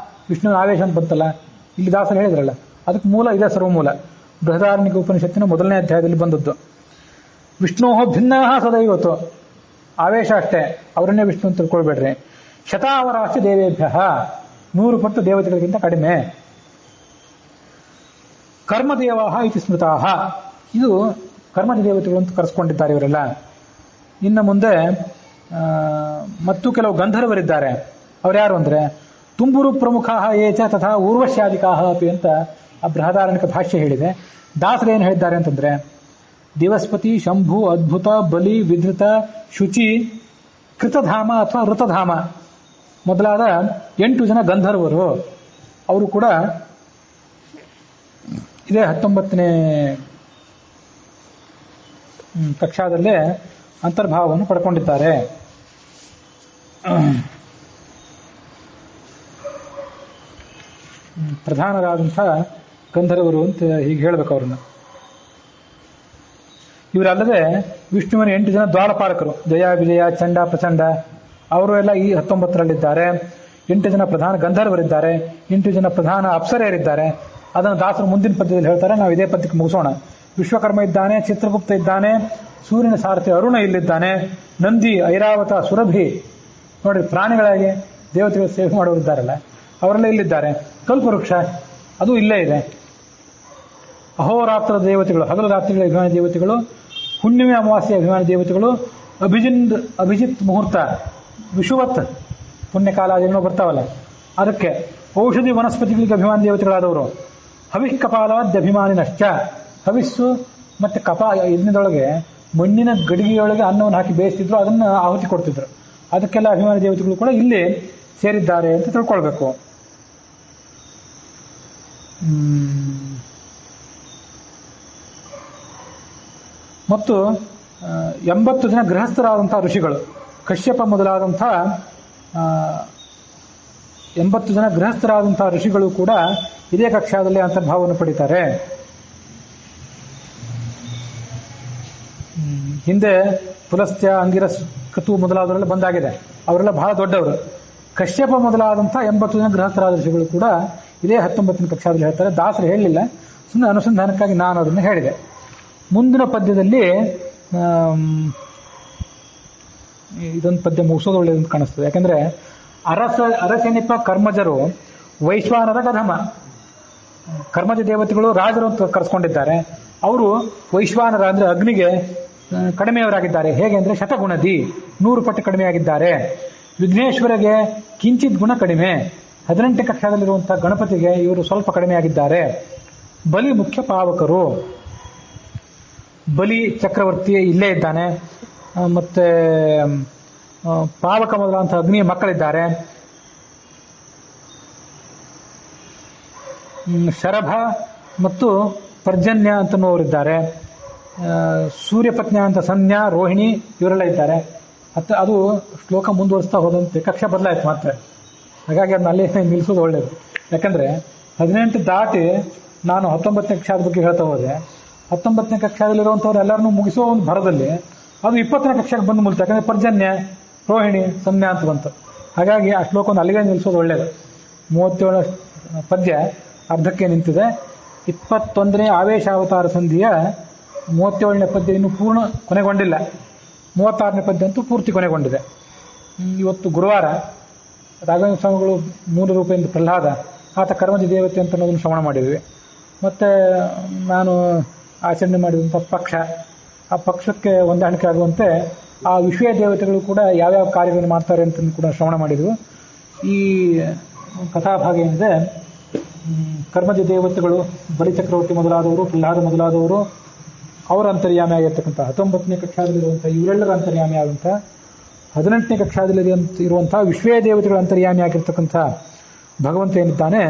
ವಿಷ್ಣುನ ಆವೇಶ ಅಂತ ಬಂತಲ್ಲ ಇಲ್ಲಿ ದಾಸರು ಹೇಳಿದ್ರಲ್ಲ, ಅದಕ್ಕೆ ಮೂಲ ಇದೆ ಸರ್ವಮೂಲ. ಬೃಹದಾರಣ್ಯಕ ಉಪನಿಷತ್ತಿನ 1ನೇ ಅಧ್ಯಾಯದಲ್ಲಿ ಬಂದದ್ದು. ವಿಷ್ಣೋ ಭಿನ್ನ ಸದೈವತ್ತು, ಆವೇಶ ಅಷ್ಟೇ, ಅವರನ್ನೇ ವಿಷ್ಣು ಅಂತ ತಿಳ್ಕೊಳ್ಬೇಡ್ರಿ. ಶತಾವರಾಶ್ಚ ದೇವೇಭ್ಯ, 100 ಪಟ್ಟು ದೇವತೆಗಳಿಗಿಂತ ಕಡಿಮೆ. ಕರ್ಮದೇವಾಹ ಇತಿ ಸ್ಮೃತಾಹ, ಇದು ಕರ್ಮದ ದೇವತೆಗಳು ಅಂತ ಕರೆಸ್ಕೊಂಡಿದ್ದಾರೆ ಇವರೆಲ್ಲ. ಇನ್ನು ಮುಂದೆ ಮತ್ತು ಕೆಲವು ಗಂಧರ್ವರಿದ್ದಾರೆ. ಅವ್ರ್ಯಾರು ಅಂದ್ರೆ ತುಂಬುರು ಪ್ರಮುಖ ಏಚ ತಥಾ ಊರ್ವಶ್ಯಾದಿಕಾಹ ಅಪಿ ಅಂತ ಆ ಬೃಹದಾರಣ್ಯಕ ಭಾಷ್ಯ ಹೇಳಿದೆ. ದಾಸರು ಏನು ಹೇಳಿದ್ದಾರೆ ಅಂತಂದ್ರೆ ದಿವಸ್ಪತಿ, ಶಂಭು, ಅದ್ಭುತ, ಬಲಿ, ವಿಧೃತ, ಶುಚಿ, ಕೃತಧಾಮ ಅಥವಾ ಋತಧಾಮ ಮೊದಲಾದ 8 ಜನ ಗಂಧರ್ವರು. ಅವರು ಕೂಡ ಇದೇ 19ನೇ ಕಕ್ಷಾದಲ್ಲೇ ಅಂತರ್ಭಾವವನ್ನು ಪಡ್ಕೊಂಡಿದ್ದಾರೆ. ಪ್ರಧಾನರಾದಂಥ ಗಂಧರ್ವರು ಅಂತ ಹೀಗೆ ಹೇಳ್ಬೇಕು ಅವ್ರನ್ನ. ಇವರಲ್ಲದೆ ವಿಷ್ಣುವಿನ 8 ಜನ ದ್ವಾರಪಾಲಕರು, ಜಯ, ವಿಜಯ, ಚಂಡ, ಪ್ರಚಂಡ, ಅವರು ಎಲ್ಲ ಈ 19ರಲ್ಲಿದ್ದಾರೆ. 8 ಜನ ಪ್ರಧಾನ ಗಂಧರ್ವರಿದ್ದಾರೆ, 8 ಜನ ಪ್ರಧಾನ ಅಪ್ಸರೆಯರಿದ್ದಾರೆ. ಅದನ್ನು ದಾಸರು ಮುಂದಿನ ಪದ್ಯದಲ್ಲಿ ಹೇಳ್ತಾರೆ. ನಾವು ಇದೇ ಪದ್ಯಕ್ಕೆ ಮುಗಿಸೋಣ. ವಿಶ್ವಕರ್ಮ ಇದ್ದಾನೆ, ಚಿತ್ರಗುಪ್ತ ಇದ್ದಾನೆ, ಸೂರ್ಯನ ಸಾರಥಿ ಅರುಣ ಇಲ್ಲಿದ್ದಾನೆ, ನಂದಿ, ಐರಾವತ, ಸುರಭಿ, ನೋಡ್ರಿ ಪ್ರಾಣಿಗಳಾಗಿ ದೇವತೆಗಳ ಸೇವೆ ಮಾಡೋರು ಇದ್ದಾರಲ್ಲ ಅವರೆಲ್ಲ ಇಲ್ಲಿದ್ದಾರೆ. ಕಲ್ಪವೃಕ್ಷ ಅದು ಇಲ್ಲೇ ಇದೆ. ಅಹೋರಾತ್ರ ದೇವತೆಗಳು, ಹಗಲು ರಾತ್ರಿಗಳ ಅಭಿಮಾನಿ ದೇವತೆಗಳು, ಹುಣ್ಣಿಮೆ ಅಮಾವಾಸ್ಯೆ ಅಭಿಮಾನಿ ದೇವತೆಗಳು, ಅಭಿಜಿತ್ ಮುಹೂರ್ತ, ವಿಷುವತ್ ಪುಣ್ಯಕಾಲಾದಿಗಳು ಬರ್ತಾವಲ್ಲ ಅದಕ್ಕೆ, ಔಷಧಿ ವನಸ್ಪತಿಗಳಿಗೆ ಅಭಿಮಾನಿ ದೇವತೆಗಳಾದವರು, ಹವಿಃ ಕಪಾಲಾದ್ಯ ಅಭಿಮಾನಿನಶ್ಚ, ಹವಿಸ್ಸು ಮತ್ತೆ ಯಜ್ಞದೊಳಗೆ ಮಣ್ಣಿನ ಗಡಿಗೆಯೊಳಗೆ ಅನ್ನವನ್ನು ಹಾಕಿ ಬೇಯಿಸ್ತಿದ್ರು, ಅದನ್ನು ಆಹುತಿ ಕೊಡ್ತಿದ್ರು. ಅದಕ್ಕೆಲ್ಲ ಅಭಿಮಾನಿ ದೇವತೆಗಳು ಕೂಡ ಇಲ್ಲಿ ಸೇರಿದ್ದಾರೆ ಅಂತ ತಿಳ್ಕೊಳ್ಬೇಕು. ಮತ್ತು 80 ಜನ ಗೃಹಸ್ಥರಾದಂತಹ ಋಷಿಗಳು, ಕಶ್ಯಪ ಮೊದಲಾದಂಥ 80 ಜನ ಗೃಹಸ್ಥರಾದಂತಹ ಋಷಿಗಳು ಕೂಡ ಇದೇ ಕಕ್ಷಾದಲ್ಲಿ ಅಂತರ್ಭಾವವನ್ನು ಪಡಿತಾರೆ. ಹಿಂದೆ ಪುಲಸ್ತ್ಯ, ಅಂಗಿರಸ್, ಕತು ಮೊದಲಾದವರೆಲ್ಲ ಬಂದಾಗಿದೆ. ಅವರೆಲ್ಲ ಬಹಳ ದೊಡ್ಡವರು. ಕಶ್ಯಪ ಮೊದಲಾದಂಥ 80 ಜನ ಗೃಹಸ್ಥರಾದ ಋಷಿಗಳು ಕೂಡ ಇದೇ 19ನೇ ಕಕ್ಷಾದಲ್ಲಿ ಹೇಳ್ತಾರೆ. ದಾಸರು ಹೇಳಲಿಲ್ಲ, ಸುಮ್ಮನೆ ಅನುಸಂಧಾನಕ್ಕಾಗಿ ನಾನು ಅದನ್ನು ಹೇಳಿದೆ. ಮುಂದಿನ ಪದ್ಯದಲ್ಲಿ ಇದೊಂದು ಪದ್ಯ ಮುಗಿಸೋದು ಒಳ್ಳೆಯದಂತ ಕಾಣಿಸ್ತದೆ. ಯಾಕಂದ್ರೆ ಅರಸೆನಿಪ ಕರ್ಮಜರು ವೈಶ್ವಾನರ ಕಧಮ, ಕರ್ಮಜ ದೇವತೆಗಳು ರಾಜರು ಅಂತ ಕರೆಸ್ಕೊಂಡಿದ್ದಾರೆ. ಅವರು ವೈಶ್ವಾನರ ಅಂದ್ರೆ ಅಗ್ನಿಗೆ ಕಡಿಮೆಯವರಾಗಿದ್ದಾರೆ. ಹೇಗೆ ಅಂದ್ರೆ ಶತಗುಣದಿ 100 ಪಟ್ಟು ಕಡಿಮೆಯಾಗಿದ್ದಾರೆ. ವಿಘ್ನೇಶ್ವರಗೆ ಕಿಂಚಿತ್ ಗುಣ ಕಡಿಮೆ. 18ನೇ ಕಕ್ಷಾದಲ್ಲಿರುವಂತಹ ಗಣಪತಿಗೆ ಇವರು ಸ್ವಲ್ಪ ಕಡಿಮೆಯಾಗಿದ್ದಾರೆ. ಬಲಿ ಮುಖ್ಯ ಪಾವಕರು. ಬಲಿ ಚಕ್ರವರ್ತಿ ಇಲ್ಲೇ ಇದ್ದಾನೆ. ಮತ್ತೆ ಪಾವಕ ಮೊದಲಾದಂತಹ ಅಗ್ನಿಯ ಮಕ್ಕಳಿದ್ದಾರೆ. ಶರಭ ಮತ್ತು ಪರ್ಜನ್ಯ ಅಂತನೋರಿದ್ದಾರೆ. ಸೂರ್ಯಪತ್ನ್ಯ ಅಂತ ಸಂಜ್ಞಾ, ರೋಹಿಣಿ ಇವರೆಲ್ಲ ಇದ್ದಾರೆ. ಅದು ಶ್ಲೋಕ ಮುಂದುವರಿಸ್ತಾ ಹೋದಂತೆ ಕಕ್ಷೆ ಬದಲಾಯಿತು ಮಾತ್ರ. ಹಾಗಾಗಿ ಅದನ್ನ ಅಲ್ಲಿ ನಿಲ್ಲಿಸೋದು ಒಳ್ಳೇದು. ಯಾಕಂದ್ರೆ 18 ದಾಟಿ ನಾನು 19ನೇ ಕಕ್ಷಾದ ಬಗ್ಗೆ ಹೇಳ್ತಾ ಹೋದೆ. 19ನೇ ಕಕ್ಷಾದಲ್ಲಿರುವಂಥವ್ರು ಎಲ್ಲರನ್ನೂ ಮುಗಿಸೋ ಒಂದು ಭರದಲ್ಲಿ ಅದು 20ನೇ ಕಕ್ಷಾಗೆ ಬಂದು ಮುಲ್ತು. ಯಾಕಂದ್ರೆ ಪರ್ಜನ್ಯ, ರೋಹಿಣಿ, ಸಂಜ್ಞಾ ಅಂತ ಬಂತು. ಹಾಗಾಗಿ ಆ ಶ್ಲೋಕವನ್ನು ಅಲ್ಲಿಗೆ ನಿಲ್ಲಿಸೋದು ಒಳ್ಳೇದು. 37 ಪದ್ಯ ಅರ್ಧಕ್ಕೆ ನಿಂತಿದೆ. 21ನೇ ಆವೇಶಾವತಾರ ಸಂಧಿಯ 37ನೇ ಪದ್ಯ ಇನ್ನೂ ಪೂರ್ಣ ಕೊನೆಗೊಂಡಿಲ್ಲ. 36ನೇ ಪದ್ಯ ಅಂತೂ ಪೂರ್ತಿ ಕೊನೆಗೊಂಡಿದೆ. ಇವತ್ತು ಗುರುವಾರ ರಾಘವೇಂದ್ರ ಸ್ವಾಮಿಗಳು ಮೂಲ ರೂಪದಿಂದ ಪ್ರಹ್ಲಾದ, ಆತ ಕರ್ಮಜ ದೇವತೆ ಅಂತ ಅನ್ನೋದನ್ನು ಶ್ರವಣ ಮಾಡಿದ್ವಿ. ಮತ್ತು ನಾನು ಆಚರಣೆ ಮಾಡಿದಂಥ ಪಕ್ಷ, ಆ ಪಕ್ಷಕ್ಕೆ ಹೊಂದಾಣಿಕೆ ಆಗುವಂತೆ ಆ ವಿಶ್ವ ದೇವತೆಗಳು ಕೂಡ ಯಾವ್ಯಾವ ಕಾರ್ಯಗಳನ್ನು ಮಾಡ್ತಾರೆ ಅಂತ ಕೂಡ ಶ್ರವಣ ಮಾಡಿದ್ವು. ಈ ಕಥಾಭಾಗ ಏನಿದೆ, ಕರ್ಮಜ ದೇವತೆಗಳು ಬಲಿಚಕ್ರವರ್ತಿ ಮೊದಲಾದವರು, ಪ್ರಹ್ಲಾದ ಮೊದಲಾದವರು ಅವರ ಅಂತರ್ಯಾಮಿ ಆಗಿರ್ತಕ್ಕಂಥ 19ನೇ ಕಕ್ಷಾದಲ್ಲಿರುವಂಥ ಇವರೆಲ್ಲರ ಅಂತರ್ಯಾಮಿ ಆದಂಥ 18ನೇ ಕಕ್ಷಾದಲ್ಲಿ ಇರುವಂತಹ ವಿಶ್ವೇ ದೇವತೆಗಳ ಅಂತರ್ಯಾಮಿ ಆಗಿರ್ತಕ್ಕಂಥ ಭಗವಂತ ಏನಿದ್ದಾನೆ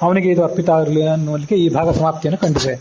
ಅವನಿಗೆ ಇದು ಅರ್ಪಿತ ಆಗಲಿ ಅನ್ನುವಲ್ಲಿಗೆ ಈ ಭಾಗ ಸಮಾಪ್ತಿಯನ್ನು ಕಂಡಿದೆ.